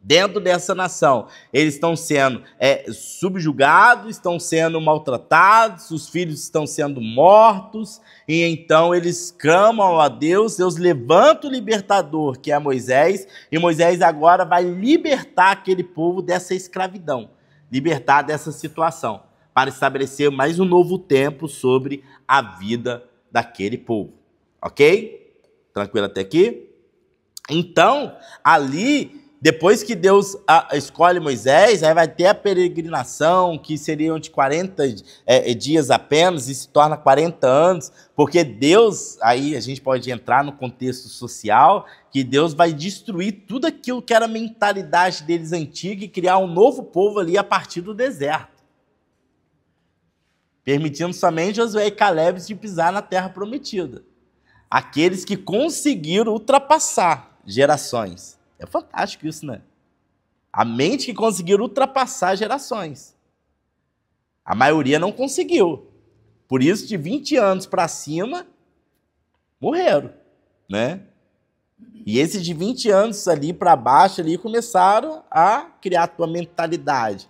Dentro dessa nação, eles estão sendo subjugados, estão sendo maltratados, os filhos estão sendo mortos, e então eles clamam a Deus, Deus levanta o libertador, que é Moisés, e Moisés agora vai libertar aquele povo dessa escravidão, libertar dessa situação, para estabelecer mais um novo tempo sobre a vida daquele povo. Ok? Tranquilo até aqui? Então, ali depois que Deus escolhe Moisés, aí vai ter a peregrinação, que seriam de 40 dias apenas, e se torna 40 anos, porque Deus, aí a gente pode entrar no contexto social, que Deus vai destruir tudo aquilo que era a mentalidade deles antiga e criar um novo povo ali a partir do deserto, permitindo somente Josué e Caleb de pisar na terra prometida. Aqueles que conseguiram ultrapassar gerações. É fantástico isso, né? A mente que conseguiu ultrapassar gerações. A maioria não conseguiu. Por isso, de 20 anos para cima, morreram, né? E esses de 20 anos ali para baixo ali começaram a criar a tua mentalidade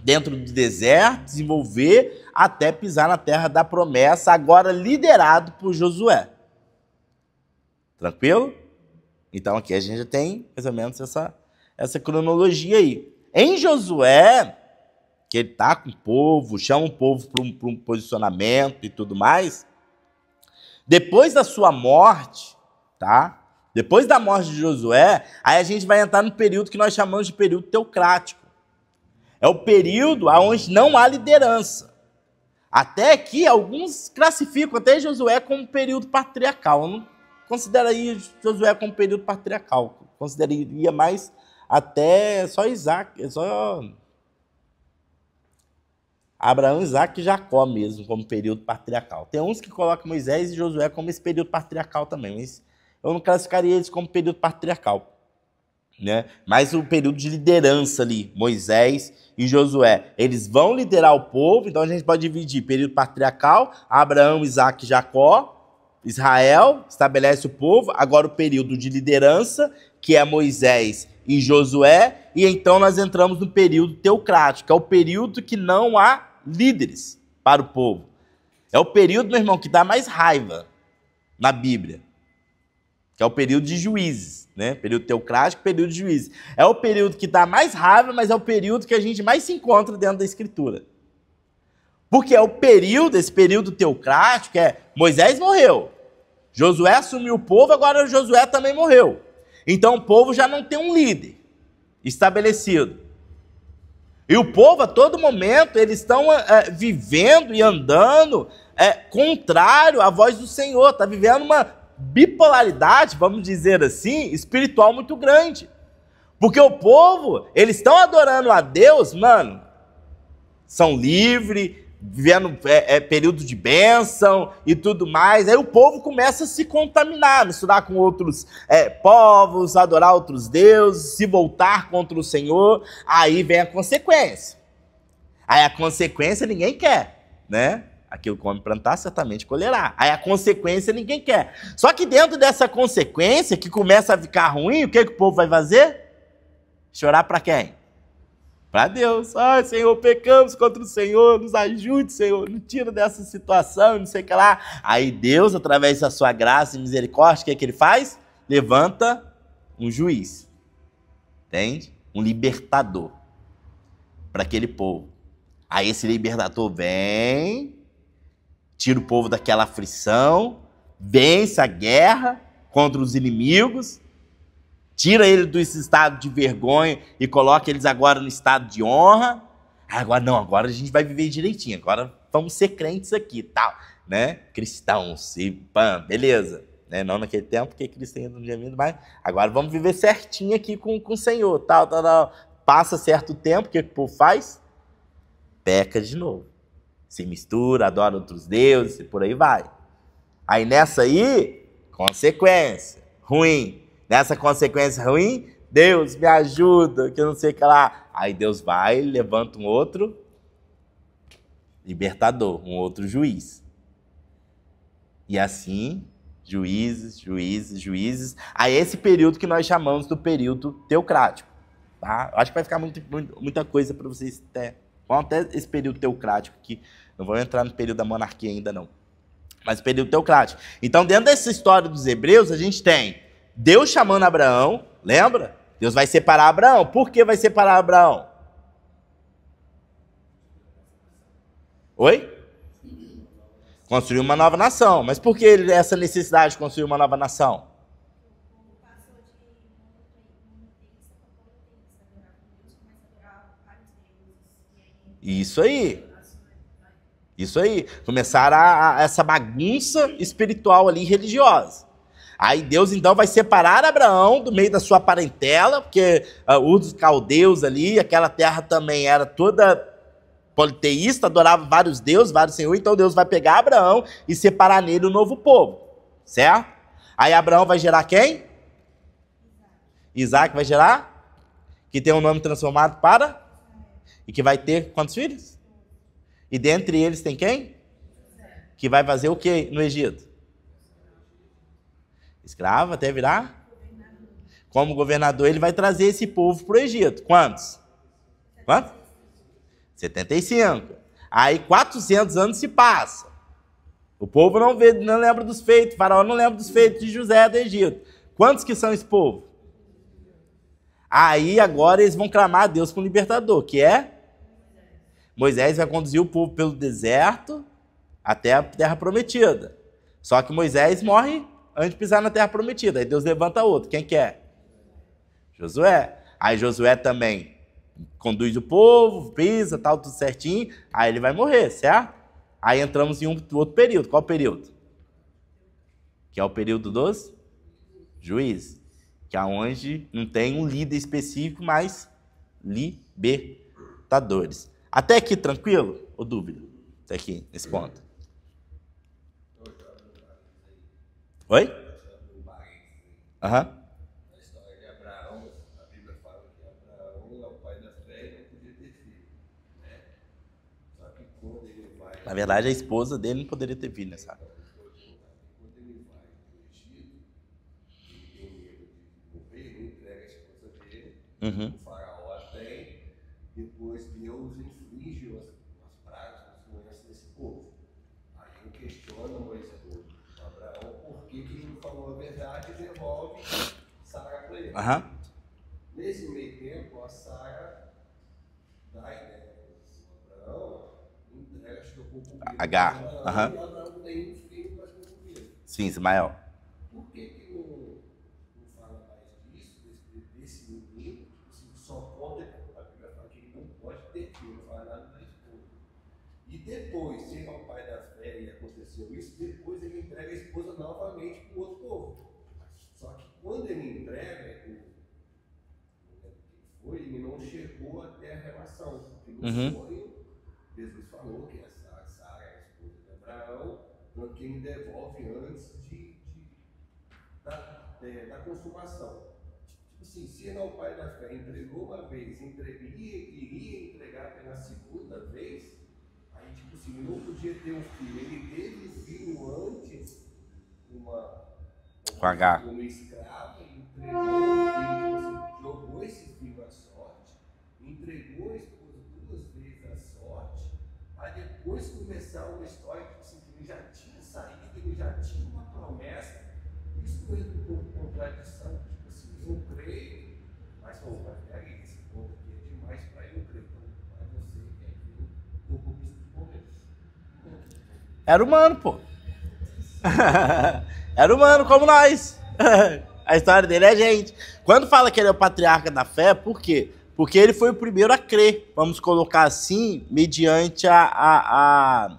dentro do deserto, desenvolver até pisar na terra da promessa, agora liderado por Josué. Tranquilo? Então aqui a gente já tem mais ou menos essa cronologia aí. Em Josué, que ele está com o povo, chama o povo para um posicionamento e tudo mais, depois da sua morte, tá? Depois da morte de Josué, aí a gente vai entrar no período que nós chamamos de período teocrático. É o período onde não há liderança. Até que alguns classificam até Josué como período patriarcal. Eu não consideraria Josué como período patriarcal. Consideraria mais até só Isaac, só Abraão, Isaac e Jacó mesmo como período patriarcal. Tem uns que colocam Moisés e Josué como esse período patriarcal também, mas eu não classificaria eles como período patriarcal, né? Mas o período de liderança ali, Moisés e Josué, eles vão liderar o povo, então a gente pode dividir período patriarcal, Abraão, Isaac e Jacó, Israel estabelece o povo, agora o período de liderança, que é Moisés e Josué, e então nós entramos no período teocrático, que é o período que não há líderes para o povo. É o período, meu irmão, que dá mais raiva na Bíblia, que é o período de Juízes, né? Período teocrático, período de Juízes. É o período que dá mais raiva, mas é o período que a gente mais se encontra dentro da Escritura. Porque é o período, esse período teocrático, Moisés morreu, Josué assumiu o povo, agora Josué também morreu. Então o povo já não tem um líder estabelecido. E o povo, a todo momento, eles estão vivendo e andando contrário à voz do Senhor. Está vivendo uma bipolaridade, vamos dizer assim, espiritual muito grande. Porque o povo, eles estão adorando a Deus, mano, são livres, vivendo período de bênção e tudo mais. Aí o povo começa a se contaminar, misturar com outros povos, adorar outros deuses, se voltar contra o Senhor. Aí vem a consequência. Aí a consequência ninguém quer, né? Aquilo que o homem plantar, certamente colherá. Aí a consequência ninguém quer. Só que dentro dessa consequência, que começa a ficar ruim, o que o povo vai fazer? Chorar para quem? Para Deus. Ai, Senhor, pecamos contra o Senhor, nos ajude, Senhor, nos tira dessa situação, não sei o que lá. Aí Deus, através da sua graça e misericórdia, o que ele faz? Levanta um juiz. Entende? Um libertador para aquele povo. Aí esse libertador vem, tira o povo daquela aflição, vence a guerra contra os inimigos, tira ele desse estado de vergonha e coloca eles agora no estado de honra. Agora não, agora a gente vai viver direitinho, agora vamos ser crentes aqui, tal, né? Cristãos, e pam, beleza. Né? Não naquele tempo, porque Cristo ainda não tinha vindo, mas agora vamos viver certinho aqui com o Senhor, tal. Passa certo tempo, o que o povo faz? Peca de novo. Se mistura, adora outros deuses e por aí vai. Aí nessa aí, consequência ruim. Nessa consequência ruim, Deus me ajuda, que eu não sei o que lá. Aí Deus vai e levanta um outro libertador, um outro juiz. E assim, juízes. Aí esse período que nós chamamos do período teocrático. Tá? Eu acho que vai ficar muita coisa para vocês vão até esse período teocrático aqui. Não vou entrar no período da monarquia ainda não. Mas o período teocrático. Então, dentro dessa história dos hebreus, a gente tem Deus chamando Abraão, lembra? Deus vai separar Abraão. Por que vai separar Abraão? Oi? Construir uma nova nação. Mas por que essa necessidade de construir uma nova nação? Isso aí. Isso aí. Começaram essa bagunça espiritual ali, religiosa. Aí Deus, então, vai separar Abraão do meio da sua parentela, porque os caldeus ali, aquela terra também era toda politeísta, adorava vários deuses, vários senhores. Então Deus vai pegar Abraão e separar nele o novo povo. Certo? Aí Abraão vai gerar quem? Isaac vai gerar? Que tem um nome transformado para? E que vai ter quantos filhos? E dentre eles tem quem? Que vai fazer o que no Egito? Escravo até virar? Como governador, ele vai trazer esse povo para o Egito. Quantos? Quantos? 75. Aí 400 anos se passam. O povo não lembra dos feitos. O faraó não lembra dos feitos de José do Egito. Quantos que são esse povo? Aí agora eles vão clamar a Deus com o libertador, que é? Moisés vai conduzir o povo pelo deserto até a terra prometida. Só que Moisés morre antes de pisar na terra prometida. Aí Deus levanta outro. Quem que é? Josué. Aí Josué também conduz o povo, pisa, tal, tudo certinho. Aí ele vai morrer, certo? Aí entramos em outro período. Qual período? Que é o período dos juízes. Que é onde não tem um líder específico, mas libertadores. Até aqui tranquilo? Ou dúvida? Até aqui, nesse ponto. Oi? Aham. Na história de Abraão, a Bíblia fala que Abraão é o pai da fé e não podia ter filho. Né? Só que quando ele vai... Na verdade, a esposa dele não poderia ter filho, né, sabe? Quando ele vai para o Egito, ele tem medo de morrer, ele entrega a esposa dele, o faraó tem, depois Deus inflige as pragas, as doenças desse povo. Aí ele questiona Moisés, Abraão, por que ele não falou a verdade e devolve Sara para ele. Nesse meio tempo, a Sara dá a ideia do Abraão, entrega a sua concubina. Agar. E Abraão tem um filho para a concubina. Sim, Ismael. Por que não fala mais disso, desse menino? Só conta, a Bíblia fala que ele não pode ter filho, não fala nada da esposa. E depois, se ele é o pai da fé e aconteceu isso, depois ele entrega a esposa novamente para o outro povo. Só que quando ele entrega, ele não chegou até a relação. Porque no sonho, Jesus falou que a Sara é a esposa de Abraão, então que ele devolve antes da consumação. Tipo assim, se ele é o pai da fé, entregou uma vez, iria entregar pela segunda vez, aí tipo assim, ele não podia ter um filho, ele teve um filho antes, com H. Como escravo, entregou o filho, tipo assim, jogou esse filho à sorte, entregou a esposa 2 vezes à sorte, aí depois começar uma história, tipo assim, que ele já tinha saído, ele já tinha uma promessa. Isso foi um pouco de contradição, tipo assim, eu creio, mas pega esse ponto aqui é demais para eu crer, para você que é aquilo, um pouco de momento. Era humano, pô. Era humano como nós. A história dele é a gente. Quando fala que ele é o patriarca da fé, por quê? Porque ele foi o primeiro a crer, vamos colocar assim, mediante a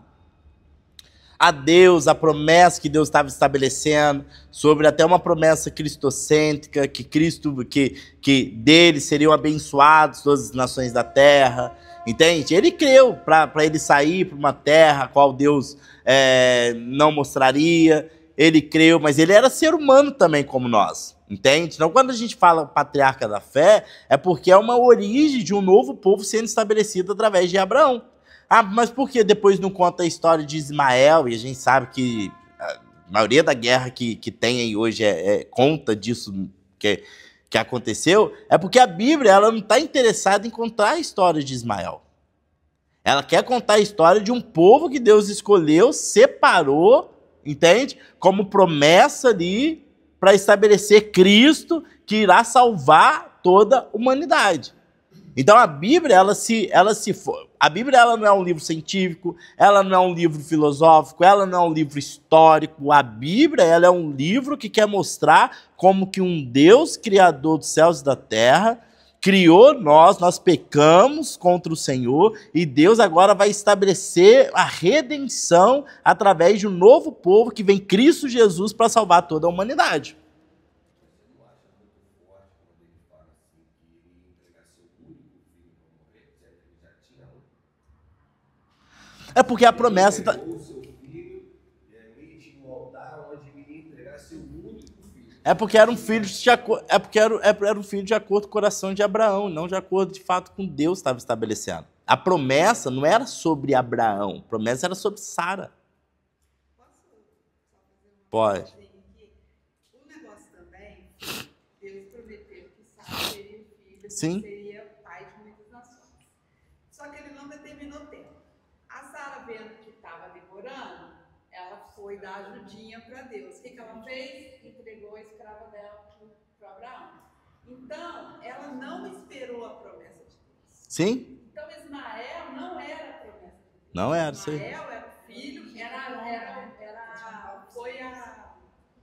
Deus, a promessa que Deus estava estabelecendo, sobre até uma promessa cristocêntrica, que dele seriam abençoados todas as nações da terra, entende? Ele creu para ele sair para uma terra a qual Deus não mostraria, ele creu, mas ele era ser humano também como nós, entende? Então quando a gente fala patriarca da fé, é porque é uma origem de um novo povo sendo estabelecido através de Abraão. Ah, mas por que depois não conta a história de Ismael? E a gente sabe que a maioria da guerra que tem aí hoje conta disso que aconteceu. É porque a Bíblia ela não está interessada em contar a história de Ismael. Ela quer contar a história de um povo que Deus escolheu, separou, entende? Como promessa ali para estabelecer Cristo que irá salvar toda a humanidade. Então a Bíblia, a Bíblia ela não é um livro científico, ela não é um livro filosófico, ela não é um livro histórico. A Bíblia ela é um livro que quer mostrar como que um Deus criador dos céus e da terra criou nós pecamos contra o Senhor, e Deus agora vai estabelecer a redenção através de um novo povo que vem Cristo Jesus para salvar toda a humanidade. É porque a promessa está... É porque era um filho de acordo, era um filho de acordo com o coração de Abraão, não de acordo de fato com Deus estava estabelecendo. A promessa não era sobre Abraão, a promessa era sobre Sara. Pode. O negócio também, Deus prometeu que Sara teria um filho, Sim. Que seria pai de muitas nações. Só que ele não determinou tempo. A Sara, vendo que estava demorando, ela foi dar ajudinha para Deus. O que ela fez? Entregou a escrava dela para Abraão. Então, ela não esperou a promessa de Deus. Sim. Então, Ismael não era a promessa de Deus. Não era, sim. Ismael era o filho, foi a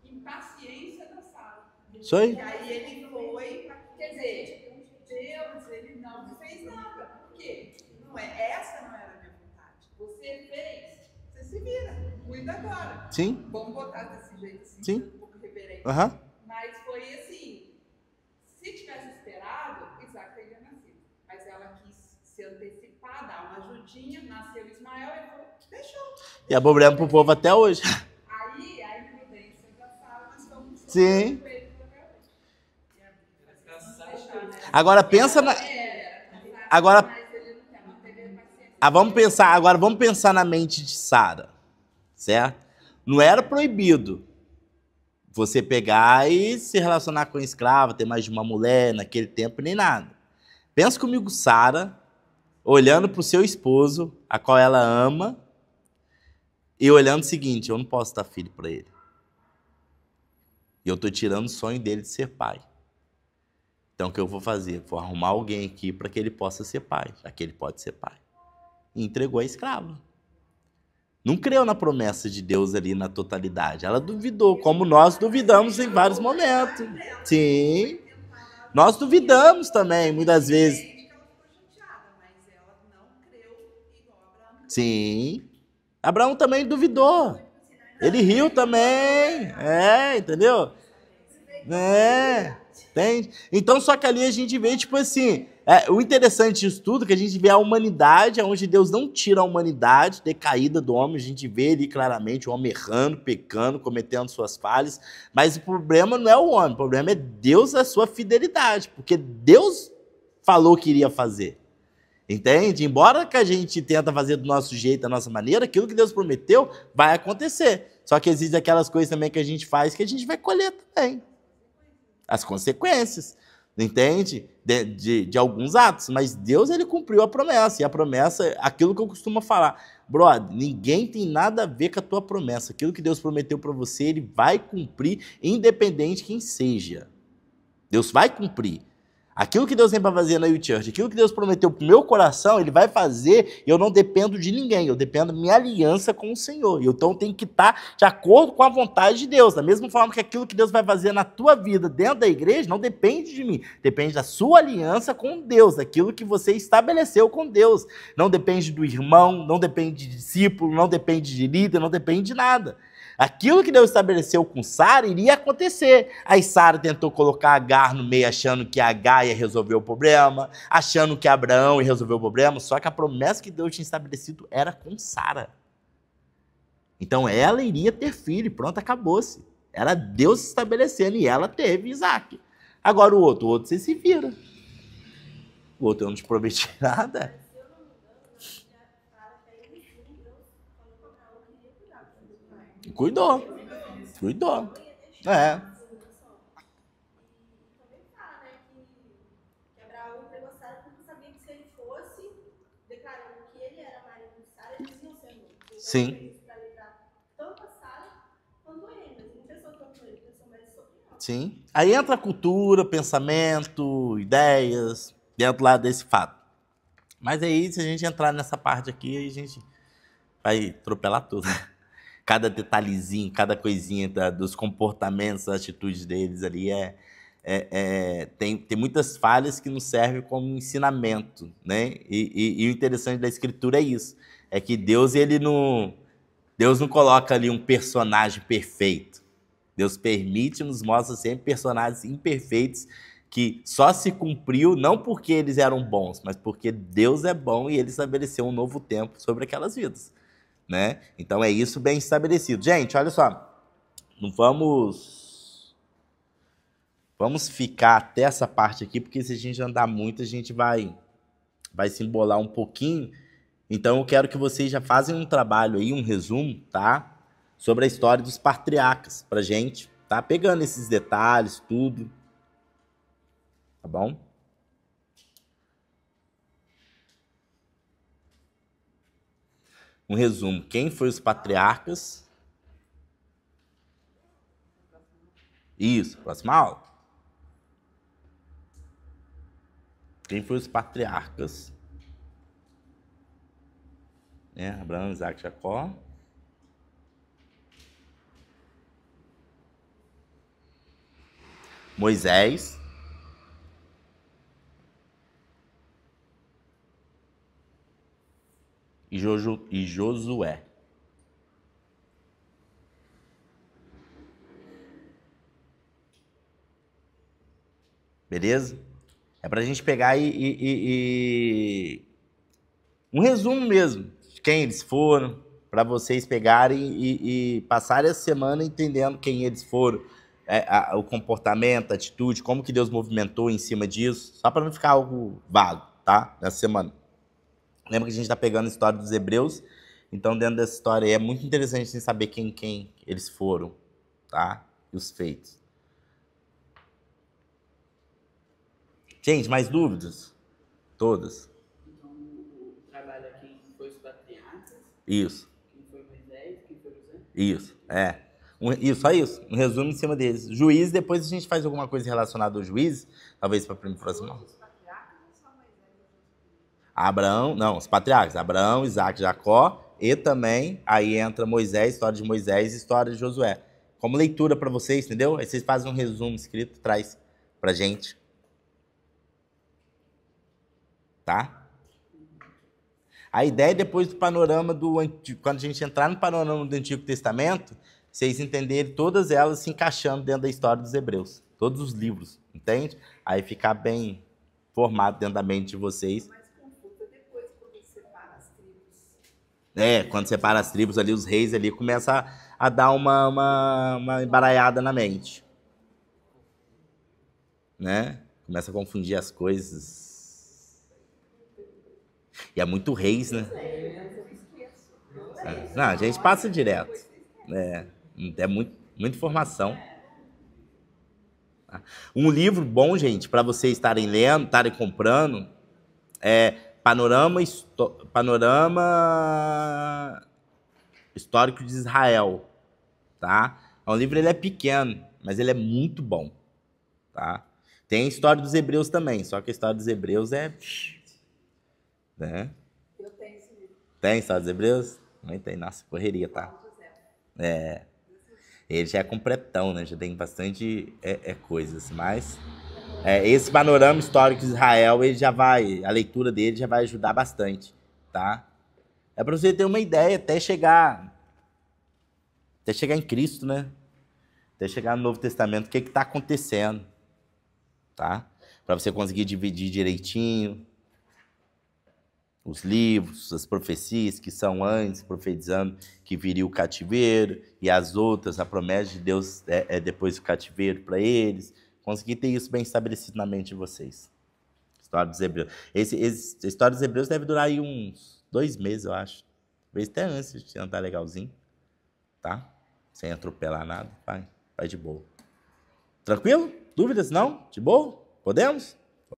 impaciência da Sara. Isso aí. E aí ele foi, quer dizer, Deus, ele não fez nada. Por quê? Essa não era a minha vontade. Você fez, você se vira, cuida agora. Sim. Vamos botar desse jeito assim, sim. Um pouco reverente. Uhum. Mas foi assim, se tivesse esperado, Isaac teria nascido. Mas ela quis se antecipar, dar uma ajudinha, nasceu Ismael e falou, deixou. E é problema pro povo até hoje. Aí a imprudência da Sara, nós estamos... Sim. Agora pensa na... Agora... Vamos pensar na mente de Sara, certo? Não era proibido você pegar e se relacionar com escrava, ter mais de uma mulher naquele tempo, nem nada. Pensa comigo, Sara, olhando para o seu esposo, a qual ela ama, e olhando o seguinte, eu não posso dar filho para ele. E eu estou tirando o sonho dele de ser pai. Então o que eu vou fazer? Vou arrumar alguém aqui para que ele possa ser pai, já que ele pode ser pai. E entregou a escrava. Não creu na promessa de Deus ali na totalidade. Ela duvidou, como nós duvidamos em vários momentos. Sim. Nós duvidamos também, muitas vezes. Sim. Abraão também duvidou. Ele riu também. Entendeu? Entende? Então, só que ali a gente vê, tipo assim, o interessante disso tudo é que a gente vê a humanidade, onde Deus não tira a humanidade decaída do homem, a gente vê ali claramente o homem errando, pecando, cometendo suas falhas, mas o problema não é o homem, o problema é Deus, a sua fidelidade, porque Deus falou que iria fazer. Entende? Embora que a gente tenta fazer do nosso jeito, da nossa maneira, aquilo que Deus prometeu vai acontecer. Só que existem aquelas coisas também que a gente faz que a gente vai colher também. As consequências, entende? De alguns atos. Mas Deus, ele cumpriu a promessa. E a promessa, aquilo que eu costumo falar. Brother, ninguém tem nada a ver com a tua promessa. Aquilo que Deus prometeu para você, ele vai cumprir, independente de quem seja. Deus vai cumprir. Aquilo que Deus tem para fazer na U-Church, aquilo que Deus prometeu para o meu coração, ele vai fazer, e eu não dependo de ninguém, eu dependo da minha aliança com o Senhor. Então eu tenho que estar de acordo com a vontade de Deus. Da mesma forma que aquilo que Deus vai fazer na tua vida dentro da igreja, não depende de mim, depende da sua aliança com Deus, daquilo que você estabeleceu com Deus. Não depende do irmão, não depende de discípulo, não depende de líder, não depende de nada. Aquilo que Deus estabeleceu com Sara iria acontecer. Aí Sara tentou colocar Agar no meio, achando que Agar ia resolver o problema, achando que Abraão ia resolver o problema, só que a promessa que Deus tinha estabelecido era com Sara. Então ela iria ter filho, e pronto, acabou-se. Era Deus estabelecendo e ela teve Isaac. Agora o outro você se vira. O outro eu não te prometi nada. Cuidou. É. Sim. Sim. Aí entra a cultura, pensamento, ideias, dentro lá desse fato. Mas aí, se a gente entrar nessa parte aqui, aí a gente vai atropelar tudo. Cada detalhezinho, cada coisinha dos comportamentos, das atitudes deles ali tem muitas falhas que nos servem como ensinamento, né? E o interessante da Escritura é isso, é que Deus não coloca ali um personagem perfeito. Deus permite e nos mostra sempre personagens imperfeitos que só se cumpriu não porque eles eram bons, mas porque Deus é bom e ele estabeleceu um novo tempo sobre aquelas vidas, né? Então é isso bem estabelecido. Gente, olha só, não vamos ficar até essa parte aqui, porque se a gente andar muito, a gente vai se embolar um pouquinho. Então eu quero que vocês já façam um trabalho aí, um resumo, tá? Sobre a história dos patriarcas pra gente, tá? Pegando esses detalhes, tudo. Tá bom? Um resumo. Quem foi os patriarcas? Isso, próxima aula. Quem foi os patriarcas? Abraão, Isaac, Jacó. Moisés. E Josué. Beleza? É pra gente pegar um resumo mesmo de quem eles foram, para vocês pegarem e passarem a semana entendendo quem eles foram, o comportamento, a atitude, como que Deus movimentou em cima disso, só para não ficar algo vago, tá? Nessa semana. Lembra que a gente está pegando a história dos hebreus, então dentro dessa história aí é muito interessante a gente saber quem eles foram, tá? E os feitos. Gente, mais dúvidas? Todas. Então, o trabalho aqui foi os patriarcas. Isso. Quem foi Moisés, quem foi José. Isso, só isso. Um resumo em cima deles. Juiz, depois a gente faz alguma coisa relacionada ao juiz, talvez para a próxima. Os patriarcas não só Moisés. Abraão, não, os patriarcas. Abraão, Isaac, Jacó e também, aí entra Moisés, história de Moisés e história de Josué. Como leitura para vocês, entendeu? Aí vocês fazem um resumo escrito, traz pra gente. Tá? A ideia depois do panorama quando a gente entrar no panorama do Antigo Testamento, vocês entenderem todas elas se encaixando dentro da história dos hebreus. Todos os livros, entende? Aí ficar bem formado dentro da mente de vocês. Mais confusa depois quando separa as tribos. Quando separa as tribos ali, os reis ali, começa a dar uma embaralhada na mente. Né? Começa a confundir as coisas. E é muito reis, né? Não, a gente passa direto. É muita informação. Um livro bom, gente, para vocês estarem lendo, estarem comprando, é Panorama Histórico de Israel, tá? O livro ele é pequeno, mas ele é muito bom, tá? Tem a história dos hebreus também, só que a história dos hebreus né? Eu tenho esse livro. Tem história dos hebreus? Não tem, nossa, correria, tá? Ele já é completão, né? Já tem bastante coisas, mas esse panorama histórico de Israel, a leitura dele já vai ajudar bastante, tá? É para você ter uma ideia até chegar em Cristo, né? Até chegar no Novo Testamento, o que está acontecendo, tá? Para você conseguir dividir direitinho os livros, as profecias que são antes, profetizando que viria o cativeiro, e as outras, a promessa de Deus depois do cativeiro para eles. Conseguir ter isso bem estabelecido na mente de vocês. História dos Hebreus. A história dos Hebreus deve durar aí uns 2 meses, eu acho. Talvez até antes de andar legalzinho. Tá? Sem atropelar nada. Vai de boa. Tranquilo? Dúvidas? Não? De boa? Podemos?